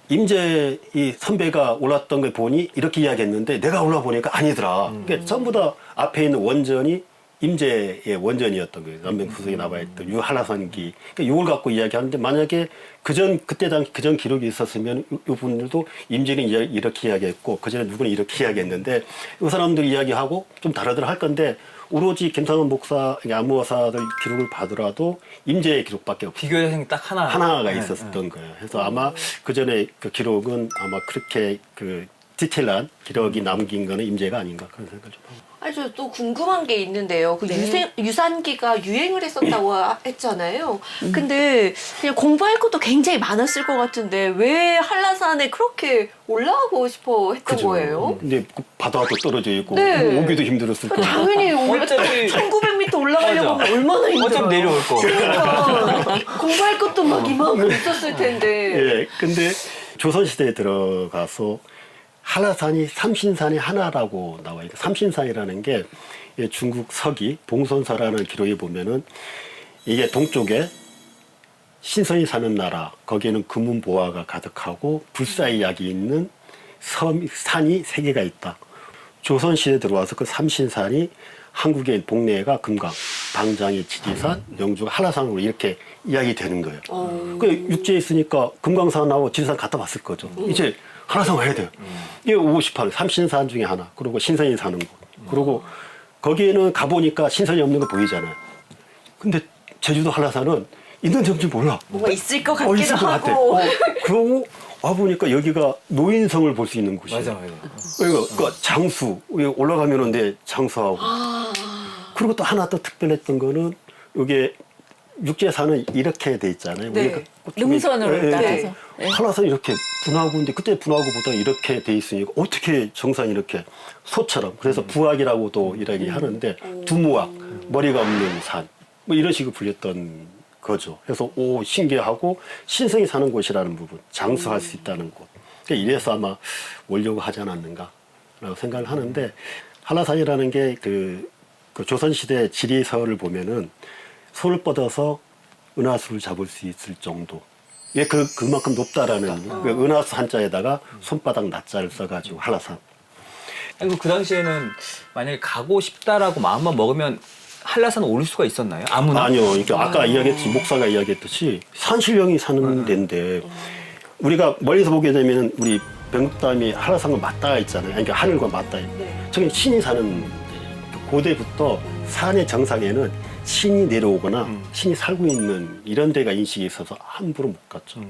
Speaker 3: 임제 이 선배가 올랐던 걸 보니 이렇게 이야기했는데 내가 올라보니까 아니더라. 그러니까 전부 다 앞에 있는 원전이 임제의 원전이었던 거예요. 남명수석에 나와 있던 유한라산기. 그러니까 이걸 갖고 이야기하는데 만약에 그때 당시 그전 기록이 있었으면 이 분들도 임제는 이렇게 이야기했고 그전에 누구는 이렇게 이야기했는데 이 사람들이 이야기하고 좀 다르더라 할 건데 오로지 김상원 목사, 안무사들 기록을 봐더라도 임제의 기록밖에 없어요.
Speaker 1: 비교 대상이 딱
Speaker 3: 하나가 있었던 거예요. 그래서 아마 그 전에 그 기록은 아마 그렇게 그 디테일한 기록이 남긴 거는 임제가 아닌가 그런 생각을 좀 합니다.
Speaker 2: 아니, 저 또 궁금한 게 있는데요. 그
Speaker 4: 네.
Speaker 2: 유산기가 유행을 했었다고 했잖아요. 근데 그냥 공부할 것도 굉장히 많았을 것 같은데 왜 한라산에 그렇게 올라가고 싶어 했던 거예요?
Speaker 3: 근데 그 바다도 떨어져 있고
Speaker 2: 네.
Speaker 3: 오기도 힘들었을 거고.
Speaker 2: 당연히
Speaker 1: 어차피
Speaker 2: 1900m 올라가려고
Speaker 1: 맞아.
Speaker 2: 하면 얼마나 힘들어요.
Speaker 1: 어차피 내려올 거.
Speaker 2: 그러니까 공부할 것도 막 이만큼 있었을 텐데.
Speaker 3: 예, 근데 조선시대에 들어가서 한라산이 삼신산의 하나라고 나와 있어요. 삼신산이라는 게 중국 서기 봉선사라는 기록에 보면은 이게 동쪽에 신선이 사는 나라 거기에는 금은보화가 가득하고 불사의 약이 있는 산이 3개가 있다. 조선시대에 들어와서 그 삼신산이 한국의 동네가 금강, 당장의 지리산, 영주가 한라산으로 이렇게 이야기되는 거예요. 그 육지에 있으니까 금강산하고 지리산 갖다 봤을 거죠. 이제 한라산 와야 돼요. 이게 58, 삼신산 중에 하나. 그리고 신선이 사는 곳. 그리고 거기에는 가보니까 신선이 없는 거 보이잖아요. 근데 제주도 한라산은 있는 점지 몰라.
Speaker 2: 뭔가 있을 것 같기도
Speaker 3: 있을 것 같아.
Speaker 2: 하고.
Speaker 3: 그러고 와보니까 여기가 노인성을 볼 수 있는 곳이에요.
Speaker 1: 맞아.
Speaker 3: 그러니까 장수, 여기 올라가면은 내 장수하고. 그리고 또 하나 또 특별했던 거는 여기 육지에사는 이렇게 돼 있잖아요.
Speaker 2: 네.
Speaker 3: 우리가
Speaker 4: 능선으로 따라서. 네.
Speaker 3: 한라산 이렇게 분화구인데 그때 분화구보다 이렇게 돼 있으니까 어떻게 정상이 이렇게 소처럼 그래서 부학이라고도 이렇게 하는데 두무학 머리가 없는 산 뭐 이런 식으로 불렸던 거죠. 그래서 오 신기하고 신성이 사는 곳이라는 부분 장수할 수 있다는 곳. 그러니까 이래서 아마 오려고 하지 않았는가라고 생각을 하는데 한라산이라는 게 그 조선시대 지리서를 보면은 손을 뻗어서 은하수를 잡을 수 있을 정도. 예, 그만큼 높다라는 그 은하수 한자에다가 손바닥 낮자를 써가지고 한라산.
Speaker 1: 아니, 그 당시에는 만약에 가고 싶다라고 마음만 먹으면 한라산 오를 수가 있었나요? 아무나?
Speaker 3: 아니요. 그러니까 아까 이야기했듯이 목사가 이야기했듯이 산신령이 사는 데인데 우리가 멀리서 보게 되면 우리 백록담이 한라산과 맞닿아 있잖아요. 그러니까 하늘과 맞닿아 있고 저기 신이 사는 데. 고대부터 산의 정상에는 신이 내려오거나 신이 살고 있는 이런 데가 인식이 있어서 함부로 못 갔죠.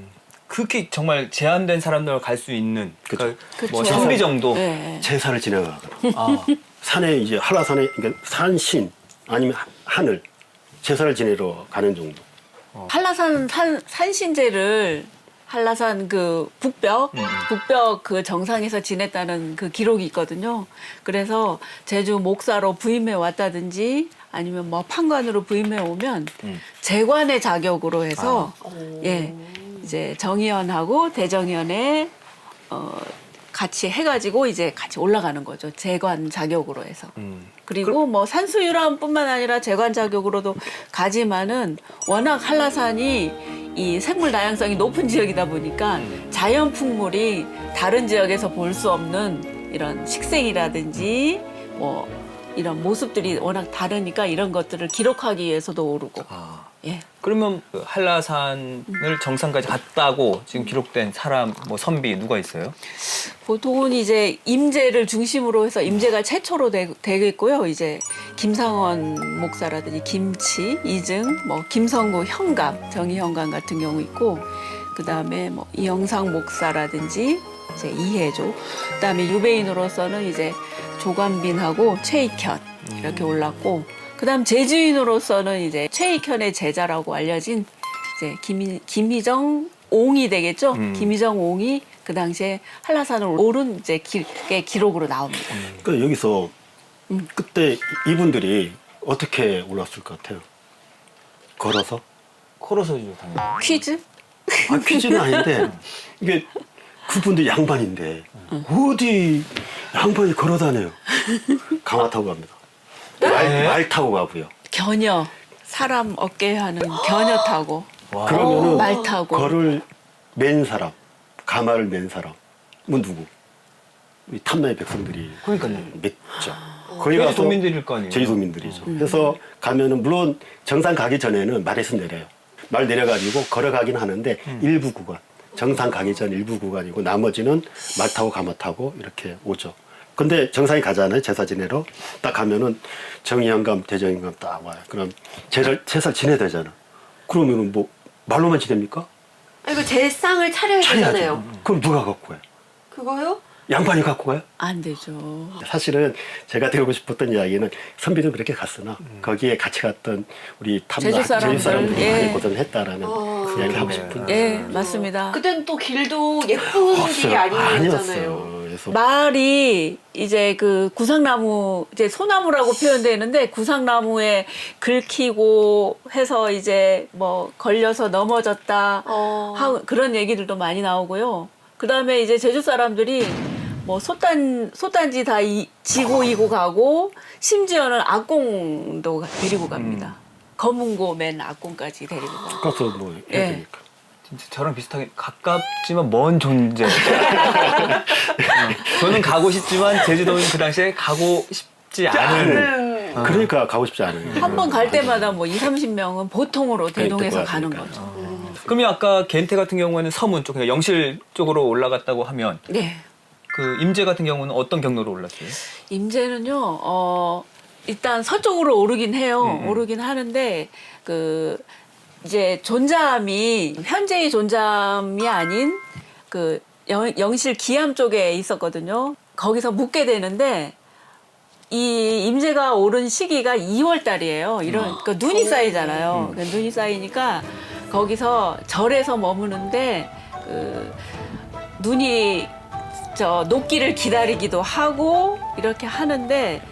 Speaker 1: 그렇게 정말 제한된 사람들 갈 수 있는 그러니까 뭐
Speaker 4: 그쵸.
Speaker 1: 선비 정도.
Speaker 4: 네.
Speaker 3: 제사를 지내가거나
Speaker 1: 아,
Speaker 3: 산에 이제 한라산에 그러니까 산신 아니면 하늘 제사를 지내러 가는 정도.
Speaker 4: 한라산 산신제를 한라산 그 북벽 그 정상에서 지냈다는 그 기록이 있거든요. 그래서 제주 목사로 부임해 왔다든지 아니면 뭐 판관으로 부임해 오면 재관의 자격으로 해서 예 이제 정의원하고 대정의원에 같이 해가지고 이제 같이 올라가는 거죠. 재관 자격으로 해서. 그리고 뭐 산수유람뿐만 아니라 재관 자격으로도 가지만은 워낙 한라산이 이 생물 다양성이 높은 지역이다 보니까 자연 풍물이 다른 지역에서 볼 수 없는 이런 식생이라든지 뭐 이런 모습들이 워낙 다르니까 이런 것들을 기록하기 위해서도 오르고. 예.
Speaker 1: 그러면 그 한라산을 정상까지 갔다고 지금 기록된 사람, 뭐 선비 누가 있어요?
Speaker 4: 보통은 이제 임제를 중심으로 해서 임제가 최초로 되겠고요. 이제 김상원 목사라든지 김치, 이증, 뭐 김성구 현감, 정의현감 같은 경우 있고, 그 다음에 뭐 이영상 목사라든지 이제 이해조, 그 다음에 유배인으로서는 이제 조관빈하고 최익현 이렇게 올랐고, 그 다음 제주인으로서는 이제 최익현의 제자라고 알려진 이제 김희정 옹이 되겠죠. 김희정 옹이 그 당시에 한라산을 오른 이제 기록으로 나옵니다.
Speaker 3: 그러니까 여기서 그때 이분들이 어떻게 올랐을 것 같아요? 걸어서?
Speaker 1: 걸어서죠, 당연히.
Speaker 4: 퀴즈?
Speaker 3: 아, 퀴즈는 아닌데 이게 그분들 양반인데 어디 양반이 걸어다녀요? 강화 타고 갑니다. 말 타고 가고요.
Speaker 4: 겨녀. 사람 어깨에 하는 겨녀 타고.
Speaker 3: 그러면은
Speaker 4: 말 타고.
Speaker 3: 걸을 맨 사람, 가마를 맨 사람은 누구? 이 탐나의 백성들이
Speaker 1: 그러니까요.
Speaker 3: 맺죠. 거기 가서
Speaker 1: 제주도민들일 거 아니에요.
Speaker 3: 제주도민들이죠. 그래서 가면은 물론 정상 가기 전에는 말에서 내려요. 말 내려가지고 걸어가긴 하는데 일부 구간, 정상 가기 전 일부 구간이고 나머지는 말 타고 가마 타고 이렇게 오죠. 근데 정상에 가잖아요. 제사 지내러. 딱 가면은 정의현감, 대정의감 딱 와요. 그럼 제사 지내야 되잖아. 그러면은 뭐 말로만 지냅니까?
Speaker 2: 이거 제상을 차려야 되잖아요.
Speaker 3: 그럼 누가 갖고 가요?
Speaker 2: 그거요?
Speaker 3: 양반이 갖고 가요?
Speaker 4: 안 되죠.
Speaker 3: 사실은 제가 드리고 싶었던 이야기는 선비도 그렇게 갔으나 거기에 같이 갔던 우리
Speaker 4: 제주 사람들, 예.
Speaker 3: 많이 고생했다라는 그 이야기를 하고 싶은
Speaker 4: 예, 맞습니다.
Speaker 2: 그때는 또 길도 예쁜 길이 아니었잖아요.
Speaker 3: 아니었어요. 그래서
Speaker 4: 말이 이제 그 구상나무, 이제 소나무라고 표현되는데 구상나무에 긁히고 해서 이제 뭐 걸려서 넘어졌다 하고 그런 얘기들도 많이 나오고요. 그 다음에 이제 제주 사람들이 뭐 솥단지 다 지고 이고 가고 심지어는 악공도 데리고 갑니다. 검은고 맨 악공까지 데리고 가고.
Speaker 3: 가서 뭐 해야
Speaker 4: 예.
Speaker 3: 되니까.
Speaker 1: 진짜 저랑 비슷하게 가깝지만 먼 존재. 저는 가고 싶지만 제주도는 그 당시에 가고 싶지 않은.
Speaker 3: 그러니까 가고 싶지 않아요.
Speaker 4: 한 번 갈 때마다 뭐 20-30명은 보통으로 대동해서
Speaker 3: 그럴
Speaker 4: 가는
Speaker 3: 거야,
Speaker 4: 거죠.
Speaker 1: 그러면 아까 겐테 같은 경우에는 서문 쪽, 그러니까 영실 쪽으로 올라갔다고 하면
Speaker 4: 네.
Speaker 1: 그 임제 같은 경우는 어떤 경로로 올랐어요?
Speaker 4: 임제는요, 일단 서쪽으로 오르긴 해요. 오르긴 하는데, 이제 존잠이, 현재의 존잠이 아닌, 영실 기암 쪽에 있었거든요. 거기서 묵게 되는데, 이 임제가 오른 시기가 2월 달이에요. 그러니까 눈이 쌓이잖아요. 눈이 쌓이니까 거기서 절에서 머무는데, 눈이 녹기를 기다리기도 하고 이렇게 하는데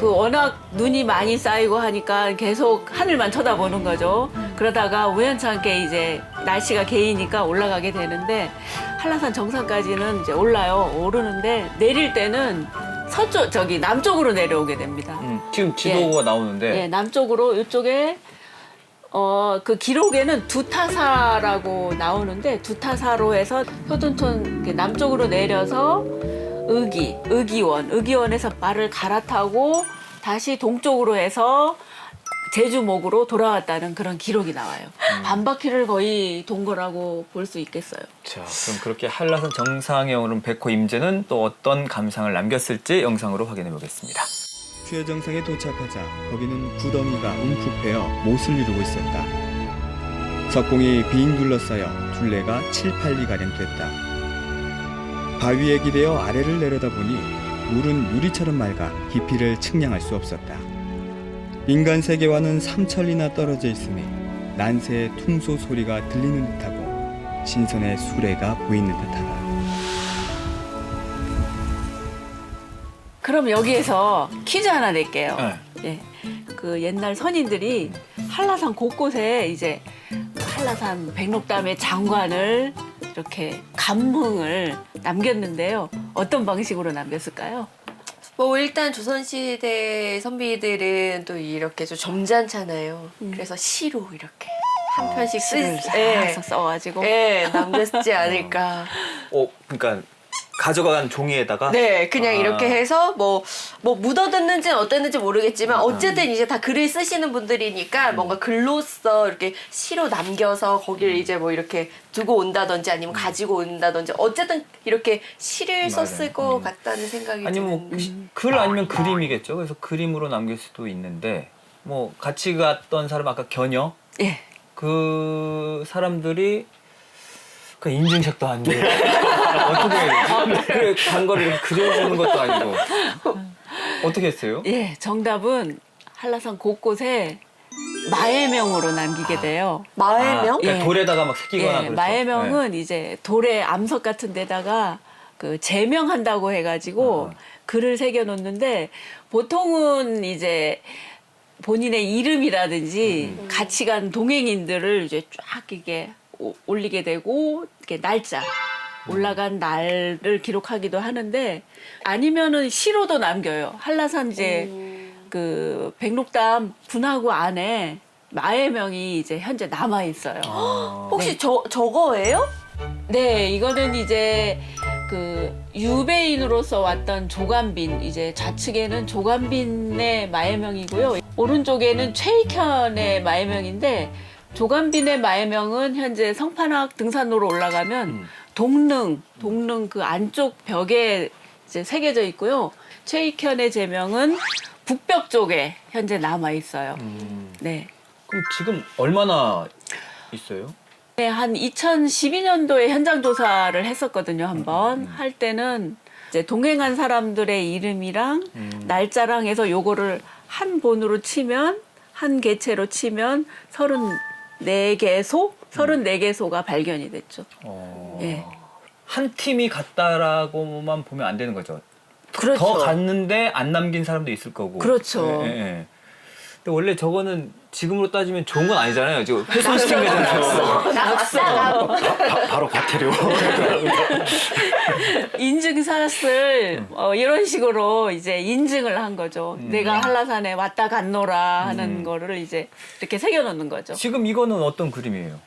Speaker 4: 워낙 눈이 많이 쌓이고 하니까 계속 하늘만 쳐다보는 거죠. 그러다가 우연찮게 이제 날씨가 개이니까 올라가게 되는데 한라산 정상까지는 이제 오르는데 내릴 때는 남쪽으로 내려오게 됩니다.
Speaker 1: 지금 지도가 나오는데
Speaker 4: 예, 남쪽으로 이쪽에 그 기록에는 두타사라고 나오는데 두타사로 해서 효둔촌 남쪽으로 내려서 의기원에서 말을 갈아타고 다시 동쪽으로 해서 제주목으로 돌아왔다는 그런 기록이 나와요. 반바퀴를 거의 돈 거라고 볼 수 있겠어요.
Speaker 1: 자, 그럼 그렇게 한라산 정상에 오른 백호 임제는 또 어떤 감상을 남겼을지 영상으로 확인해 보겠습니다.
Speaker 8: 최정상에 도착하자 거기는 구덩이가 움푹 패여 못을 이루고 있었다. 석공이 빙 둘러싸여 둘레가 7, 8리가량 됐다. 바위에 기대어 아래를 내려다보니 물은 유리처럼 맑아 깊이를 측량할 수 없었다. 인간 세계와는 3천리나 떨어져 있으니 난새의 퉁소 소리가 들리는 듯하고 신선의 수레가 보이는 듯하다.
Speaker 4: 그럼 여기에서 퀴즈 하나 낼게요.
Speaker 1: 네.
Speaker 4: 예. 그 옛날 선인들이 한라산 곳곳에 이제 한라산 백록담의 장관을 이렇게 감흥을 남겼는데요. 어떤 방식으로 남겼을까요?
Speaker 2: 뭐 일단 조선시대 선비들은 또 이렇게 좀 점잖잖아요. 그래서 시로 이렇게 한 편씩
Speaker 4: 시를
Speaker 2: 예,
Speaker 4: 싹 써가지고
Speaker 2: 예, 남겼지 않을까.
Speaker 1: 그러니까 가져간 종이에다가
Speaker 2: 네, 그냥 이렇게 해서 뭐 묻어뒀는지는 어땠는지 모르겠지만 어쨌든 이제 다 글을 쓰시는 분들이니까 뭔가 글로써 이렇게 시로 남겨서 거기를 이제 뭐 이렇게 두고 온다든지 아니면 가지고 온다든지 어쨌든 이렇게 시를 썼을 것 같다는 생각이
Speaker 1: 아니면
Speaker 2: 드는데.
Speaker 1: 글 아니면 그림이겠죠. 그래서 그림으로 남길 수도 있는데 뭐 같이 갔던 사람 아까 견여
Speaker 4: 예.
Speaker 1: 그 사람들이 그 인증책도 아니고 어떻게 해야 되지? 그래 단거리 이렇게 그려주는 것도 아니고 어떻게 했어요?
Speaker 4: 예, 정답은 한라산 곳곳에 마해명으로 남기게 돼요.
Speaker 2: 마해명?
Speaker 1: 그러니까
Speaker 4: 예.
Speaker 1: 돌에다가 막 새기거나
Speaker 4: 예,
Speaker 1: 그렇죠.
Speaker 4: 마해명은 이제 돌에 암석 같은 데다가 그 제명한다고 해가지고 글을 새겨 놓는데 보통은 이제 본인의 이름이라든지 같이 간 동행인들을 이제 쫙 이게 올리게 되고 이렇게 날짜 올라간 날을 기록하기도 하는데 아니면은 시로도 남겨요. 한라산 이제 그 백록담 분화구 안에 마해명이 이제 현재 남아 있어요.
Speaker 2: 혹시 저거예요?
Speaker 4: 네, 이거는 이제 그 유배인으로서 왔던 조간빈, 이제 좌측에는 조간빈의 마해명이고요. 오른쪽에는 최익현의 마해명인데 조간빈의 마해명은 현재 성판악 등산로로 올라가면 동릉 그 안쪽 벽에 이제 새겨져 있고요. 최익현의 제명은 북벽 쪽에 현재 남아 있어요. 네.
Speaker 1: 그럼 지금 얼마나 있어요?
Speaker 4: 네, 한 2012년도에 현장 조사를 했었거든요, 한번. 할 때는 이제 동행한 사람들의 이름이랑 날짜랑 해서 요거를 한 본으로 치면, 한 개체로 치면 34개소가 발견이 됐죠. 예.
Speaker 1: 한 팀이 갔다라고만 보면 안 되는 거죠.
Speaker 4: 그렇죠.
Speaker 1: 더 갔는데 안 남긴 사람도 있을 거고.
Speaker 4: 그렇죠.
Speaker 1: 예. 근데 원래 저거는 지금으로 따지면 좋은 건 아니잖아요. 지금 훼손시킨 거잖아요.
Speaker 3: 바로 과태료.
Speaker 4: 인증샷을 이런 식으로 이제 인증을 한 거죠. 내가 한라산에 왔다 갔노라 하는 거를 이제 이렇게 새겨놓는 거죠.
Speaker 1: 지금 이거는 어떤 그림이에요?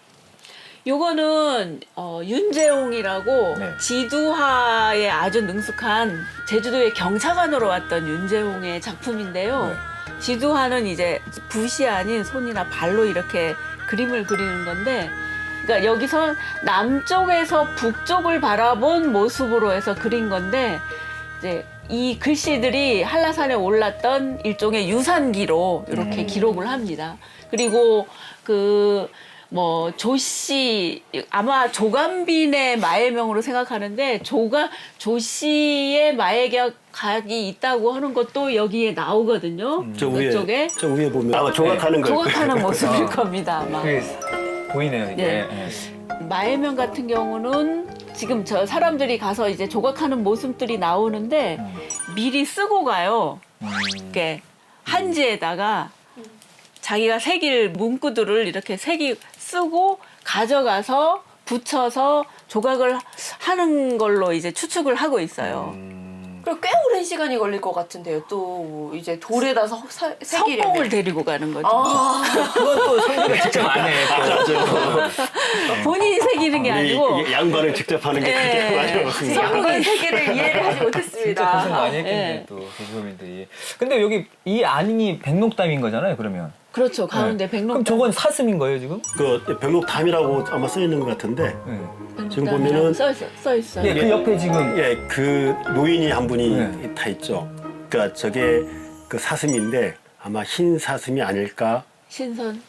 Speaker 4: 요거는 윤재홍이라고
Speaker 1: 네.
Speaker 4: 지두화에 아주 능숙한 제주도의 경차관으로 왔던 윤재홍의 작품인데요.
Speaker 1: 네.
Speaker 4: 지두화는 이제 붓이 아닌 손이나 발로 이렇게 그림을 그리는 건데, 그러니까 여기서 남쪽에서 북쪽을 바라본 모습으로 해서 그린 건데, 이제 이 글씨들이 한라산에 올랐던 일종의 유산기로 이렇게 기록을 합니다. 그리고 조씨, 아마 조간빈의 마해명으로 생각하는데, 조씨의 마해각이 있다고 하는 것도 여기에 나오거든요.
Speaker 3: 저 위에
Speaker 4: 이쪽에.
Speaker 3: 저 위에 보면 아마 조각하는 거.
Speaker 4: 조각하는 모습일 겁니다, 아마.
Speaker 1: 그게 보이네요, 이게.
Speaker 4: 네. 마해명 같은 경우는 지금 저 사람들이 가서 이제 조각하는 모습들이 나오는데, 미리 쓰고 가요. 이렇게 한지에다가 자기가 새길 문구들을 이렇게 쓰고 가져가서 붙여서 조각을 하는 걸로 이제 추측을 하고 있어요.
Speaker 2: 그리고 꽤 오랜 시간이 걸릴 것 같은데요. 또 이제 돌에다 새기려면.
Speaker 4: 성공을 데리고 가는 거죠.
Speaker 1: 그건 또 성비가 직접 안 해.
Speaker 4: 본인이 새기는 게 아니고
Speaker 3: 이게 양반을 직접 하는 게
Speaker 4: 예.
Speaker 3: 그게 맞아요. 맞습니다.
Speaker 2: 양반 세계를 이해를 하지
Speaker 1: 진짜
Speaker 2: 못했습니다.
Speaker 1: 고생 많이 했겠네,
Speaker 4: 예.
Speaker 1: 또, 제주도민들이. 근데 여기 이 안이 백록담인 거잖아요, 그러면.
Speaker 4: 그렇죠. 가운데
Speaker 1: 네.
Speaker 4: 백록담.
Speaker 1: 그럼 저건 사슴인 거예요, 지금?
Speaker 3: 그 백록담이라고 아마 써 있는 것 같은데
Speaker 1: 네.
Speaker 3: 지금 보면은
Speaker 4: 써 있어요.
Speaker 1: 예, 그 옆에 지금.
Speaker 3: 예, 그 노인이 한 분이
Speaker 1: 네.
Speaker 3: 타 있죠. 그러니까 저게 그 사슴인데 아마 흰 사슴이 아닐까.
Speaker 4: 신선.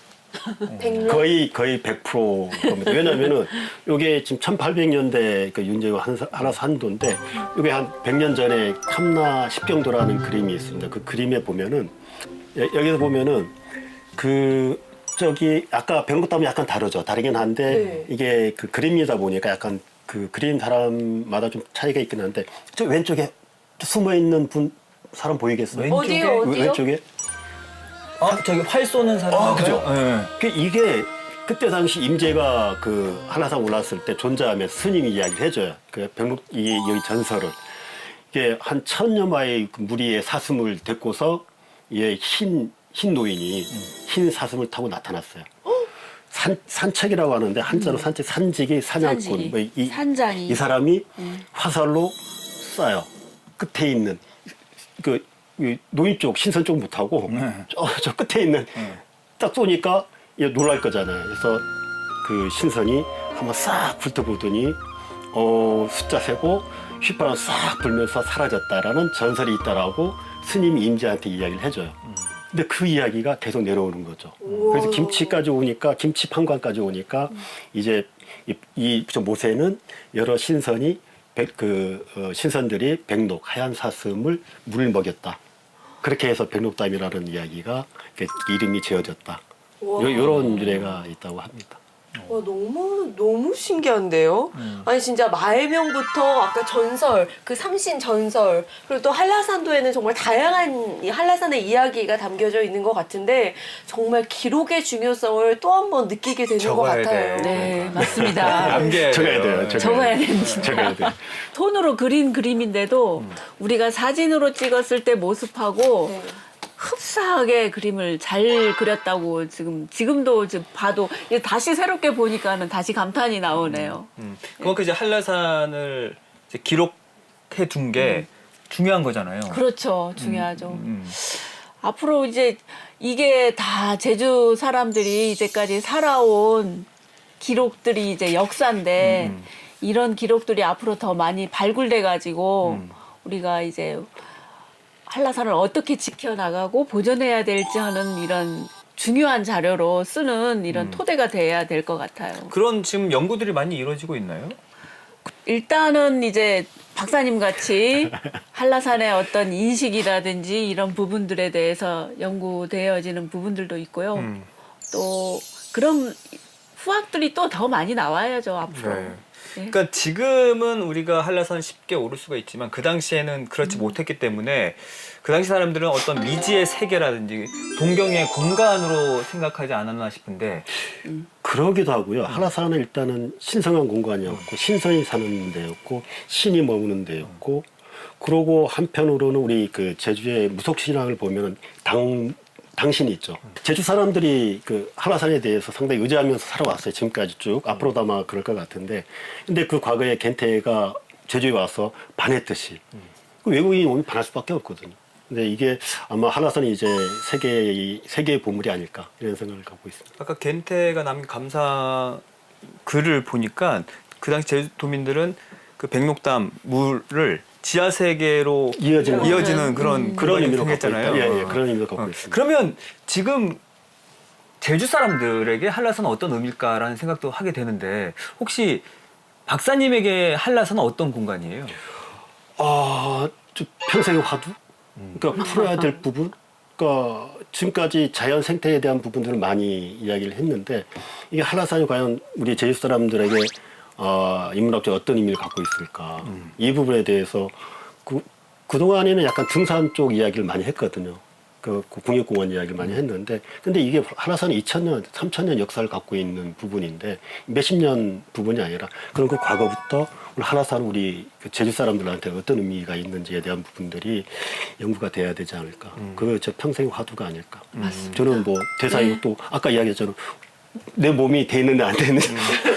Speaker 3: 거의 100% 겁니다. 왜냐면은 이게 지금 1800년대 그 윤재호 한라산도인데 이게 한 100년 전에 탐나 십경도라는 그림이 있습니다. 그 그림에 보면은 여기서 보면은 그 저기 아까 백록담이 약간 다르죠. 다르긴 한데
Speaker 2: 네.
Speaker 3: 이게 그 그림이다 보니까 약간 그 그림 사람마다 좀 차이가 있긴 한데 저 왼쪽에 숨어 있는 사람 보이겠어요?
Speaker 2: 어디요? 어디요?
Speaker 3: 왼쪽에
Speaker 1: 저기 활 쏘는 사람.
Speaker 3: 그죠?
Speaker 1: 네.
Speaker 3: 이게 그때 당시 임재가 그 한라산 올랐을 때 존재하면 스님이 이야기를 해줘요. 그 여기 전설을. 이게 한 1000여 마의 그 무리의 사슴을 데리고서 흰 노인이 흰 사슴을 타고 나타났어요. 산책이라고 하는데 한자로 산책, 산직이 사냥꾼.
Speaker 4: 산직이.
Speaker 3: 뭐
Speaker 4: 산장이.
Speaker 3: 이 사람이 화살로 쏴요. 끝에 있는 이 노인 쪽, 신선 쪽 못하고 저 끝에 있는 딱 쏘니까 얘 놀랄 거잖아요. 그래서 그 신선이 한번 싹 훑어보더니 숫자 세고 휘파람 싹 불면서 사라졌다라는 전설이 있다라고 스님이 임재한테 이야기를 해줘요. 근데 그 이야기가 계속 내려오는 거죠. 그래서 김치까지 오니까 김치 판관까지 오니까 이제 저 모세는 여러 신선이 신선들이 백록 하얀 사슴을 물을 먹였다. 그렇게 해서 백록담이라는 이야기가 이름이 지어졌다. 이런 유래가 있다고 합니다.
Speaker 2: 와, 너무 신기한데요? 아니, 진짜 마해명부터 아까 전설, 그 삼신 전설, 그리고 또 한라산도에는 정말 다양한 이 한라산의 이야기가 담겨져 있는 것 같은데, 정말 기록의 중요성을 또 한 번 느끼게 되는 것
Speaker 1: 적어야
Speaker 2: 같아요.
Speaker 1: 돼.
Speaker 4: 네, 맞습니다.
Speaker 1: 남겨야
Speaker 3: 적어야 돼요.
Speaker 4: 적어야 됩니다.
Speaker 3: 적어야 돼요.
Speaker 4: 손으로 그린 그림인데도 우리가 사진으로 찍었을 때 모습하고
Speaker 2: 네.
Speaker 4: 흡사하게 그림을 잘 그렸다고 지금도 봐도 이제 다시 새롭게 보니까는 다시 감탄이 나오네요.
Speaker 1: 그만큼 이제 한라산을 이제 기록해 둔 게 중요한 거잖아요.
Speaker 4: 그렇죠. 중요하죠. 앞으로 이제 이게 다 제주 사람들이 이제까지 살아온 기록들이 이제 역사인데 이런 기록들이 앞으로 더 많이 발굴돼 가지고 우리가 이제 한라산을 어떻게 지켜나가고 보존해야 될지 하는 이런 중요한 자료로 쓰는 이런 토대가 돼야 될 것 같아요.
Speaker 1: 그런 지금 연구들이 많이 이루어지고 있나요?
Speaker 4: 일단은 이제 박사님 같이 한라산의 어떤 인식이라든지 이런 부분들에 대해서 연구되어지는 부분들도 있고요. 또 그런 후학들이 또 더 많이 나와야죠, 앞으로.
Speaker 1: 네. 그러니까 지금은 우리가 한라산 쉽게 오를 수가 있지만 그 당시에는 그렇지 못했기 때문에 그 당시 사람들은 어떤 미지의 세계라든지 동경의 공간으로 생각하지 않았나 싶은데
Speaker 3: 그러기도 하고요. 한라산은 일단은 신성한 공간이었고 신선이 사는 데였고 신이 머무는 데였고 그러고 한편으로는 우리 그 제주의 무속신앙을 보면은 당신이 있죠. 제주 사람들이 그 한라산에 대해서 상당히 의지하면서 살아왔어요. 지금까지 쭉. 앞으로도 아마 그럴 것 같은데. 근데 그 과거에 겐테가 제주에 와서 반했듯이 그 외국인이 오면 반할 수밖에 없거든요. 근데 이게 아마 한라산이 이제 세계의 보물이 아닐까 이런 생각을 갖고 있습니다.
Speaker 1: 아까 겐테가 남긴 감사 글을 보니까 그 당시 제주도민들은 그 백록담 물을 지하 세계로 이어지는 그런
Speaker 3: 의미로
Speaker 1: 생겼잖아요.
Speaker 3: 갖고 있다. 예, 그런 의미로 갖고 있습니다.
Speaker 1: 그러면 지금 제주 사람들에게 한라산은 어떤 의미일까라는 생각도 하게 되는데 혹시 박사님에게 한라산은 어떤 공간이에요?
Speaker 3: 좀 평생의 화두? 그러니까 풀어야 될 부분? 그러니까 지금까지 자연 생태에 대한 부분들을 많이 이야기를 했는데 이게 한라산이 과연 우리 제주 사람들에게 인문학적으로 어떤 의미를 갖고 있을까? 이 부분에 대해서 그동안에는 약간 등산 쪽 이야기를 많이 했거든요. 그 국립공원 이야기를 많이 했는데 근데 이게 한라산이 2000년, 3000년 역사를 갖고 있는 부분인데 몇십 년 부분이 아니라 그런 그 과거부터 한라산은 우리 제주 사람들한테 어떤 의미가 있는지에 대한 부분들이 연구가 돼야 되지 않을까. 그거 저 평생 화두가 아닐까. 저는 뭐 대사이고 또 아까 이야기했잖아요. 내 몸이 돼 있는데 안 돼 있는지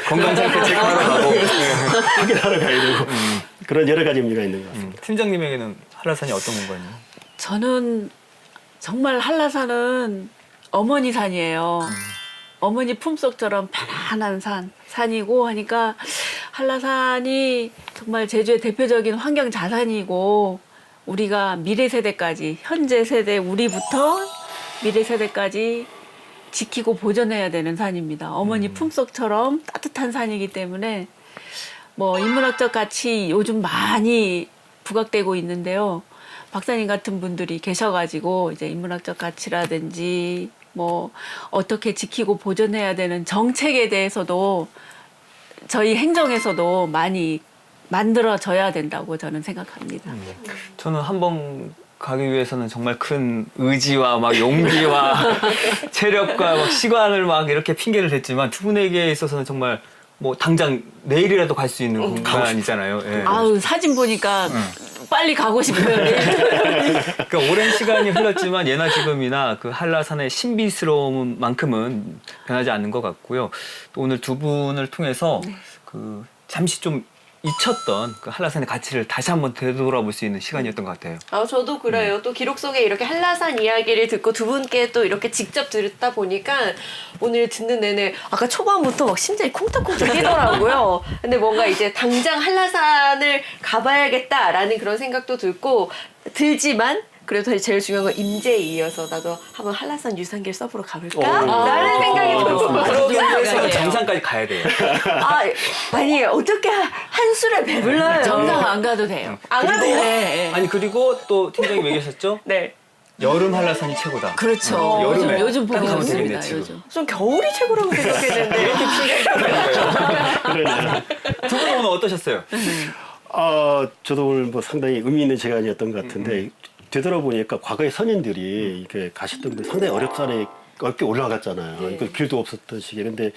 Speaker 1: 건강 상태 체크하러 가고
Speaker 3: 확인하러 가야 되고 그런 여러 가지 의미가 있는 것 같습니다.
Speaker 1: 팀장님에게는 한라산이 어떤 공간이에요?
Speaker 4: 저는 정말 한라산은 어머니 산이에요. 어머니 품속처럼 편안한 산이고 하니까 한라산이 정말 제주의 대표적인 환경 자산이고 우리가 미래 세대까지 현재 세대 우리부터 미래 세대까지 지키고 보존해야 되는 산입니다. 어머니 품속처럼 따뜻한 산이기 때문에 뭐 인문학적 가치 요즘 많이 부각되고 있는데요. 박사님 같은 분들이 계셔가지고 이제 인문학적 가치라든지 뭐 어떻게 지키고 보존해야 되는 정책에 대해서도 저희 행정에서도 많이 만들어져야 된다고 저는 생각합니다.
Speaker 1: 저는 한번 가기 위해서는 정말 큰 의지와 막 용기와 체력과 막 시간을 막 이렇게 핑계를 댔지만 두 분에게 있어서는 정말 뭐 당장 내일이라도 갈 수 있는 공간이잖아요. 예.
Speaker 4: 아우 사진 보니까 빨리 가고 싶어요.
Speaker 1: 그러니까 오랜 시간이 흘렀지만 예나 지금이나 그 한라산의 신비스러움만큼은 변하지 않는 것 같고요. 또 오늘 두 분을 통해서 그 잠시 좀 잊혔던 그 한라산의 가치를 다시 한번 되돌아볼 수 있는 시간이었던 것 같아요.
Speaker 2: 저도 그래요. 또 기록 속에 이렇게 한라산 이야기를 듣고 두 분께 또 이렇게 직접 듣다 보니까 오늘 듣는 내내 아까 초반부터 막 심장이 콩닥콩닥 뛰더라고요. 근데 뭔가 이제 당장 한라산을 가봐야겠다라는 그런 생각도 들지만 그래도 제일 중요한 건 임제에 이어서 나도 한번 한라산 유산길 서브로 가볼까? 라는 생각이 들었어요.
Speaker 1: 그러기 위해서는 정상까지 가야 돼요.
Speaker 2: 아니 어떻게 한술에 배불러요.
Speaker 4: 정상 안 가도 돼요.
Speaker 2: 안 가도 돼요?
Speaker 4: 네.
Speaker 1: 아니 그리고 또 팀장님 얘기하셨죠?
Speaker 2: 네.
Speaker 1: 여름 한라산이 최고다.
Speaker 4: 그렇죠.
Speaker 1: 여름에
Speaker 4: 요즘 보기
Speaker 1: 가면
Speaker 4: 좋습니다.
Speaker 1: 되겠네, 지금.
Speaker 4: 요즘.
Speaker 2: 좀 겨울이 최고라고 생각했는데 이렇게
Speaker 1: 두 분은 오늘 어떠셨어요?
Speaker 3: 저도 오늘 뭐 상당히 의미 있는 시간이었던 것 같은데 되돌아보니까 과거의 선인들이 이렇게 가셨던 게 상당히 어렵게 올라갔잖아요. 그 길도 없었던 시기에. 근데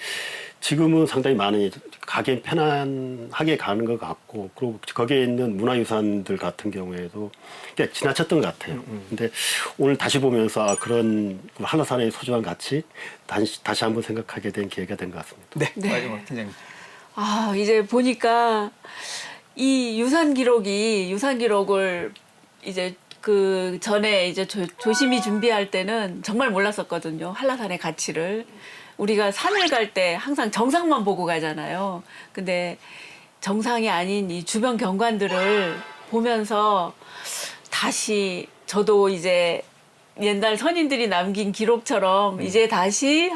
Speaker 3: 지금은 상당히 많이 가긴 편안하게 가는 것 같고, 그리고 거기에 있는 문화유산들 같은 경우에도 그냥 지나쳤던 것 같아요. 근데 오늘 다시 보면서 그런 한라산의 소중한 가치 다시 한번 생각하게 된 기회가 된 것 같습니다.
Speaker 1: 네. 마지막 팀장님.
Speaker 4: 이제 보니까 이 유산 기록을 이제 그 전에 이제 조심히 준비할 때는 정말 몰랐었거든요. 한라산의 가치를. 우리가 산을 갈 때 항상 정상만 보고 가잖아요. 근데 정상이 아닌 이 주변 경관들을 보면서 다시 저도 이제 옛날 선인들이 남긴 기록처럼 이제 다시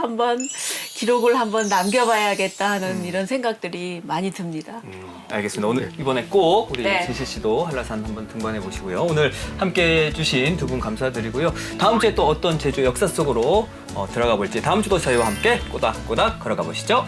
Speaker 4: 기록을 한번 남겨봐야겠다 하는 이런 생각들이 많이 듭니다.
Speaker 1: 알겠습니다. 오늘 이번에 꼭 우리
Speaker 2: 네.
Speaker 1: 진실 씨도 한라산 한번 등반해 보시고요. 오늘 함께 해주신 두 분 감사드리고요. 다음 주에 또 어떤 제주 역사 속으로 들어가 볼지 다음 주도 저희와 함께 꼬닥꼬닥 걸어가 보시죠.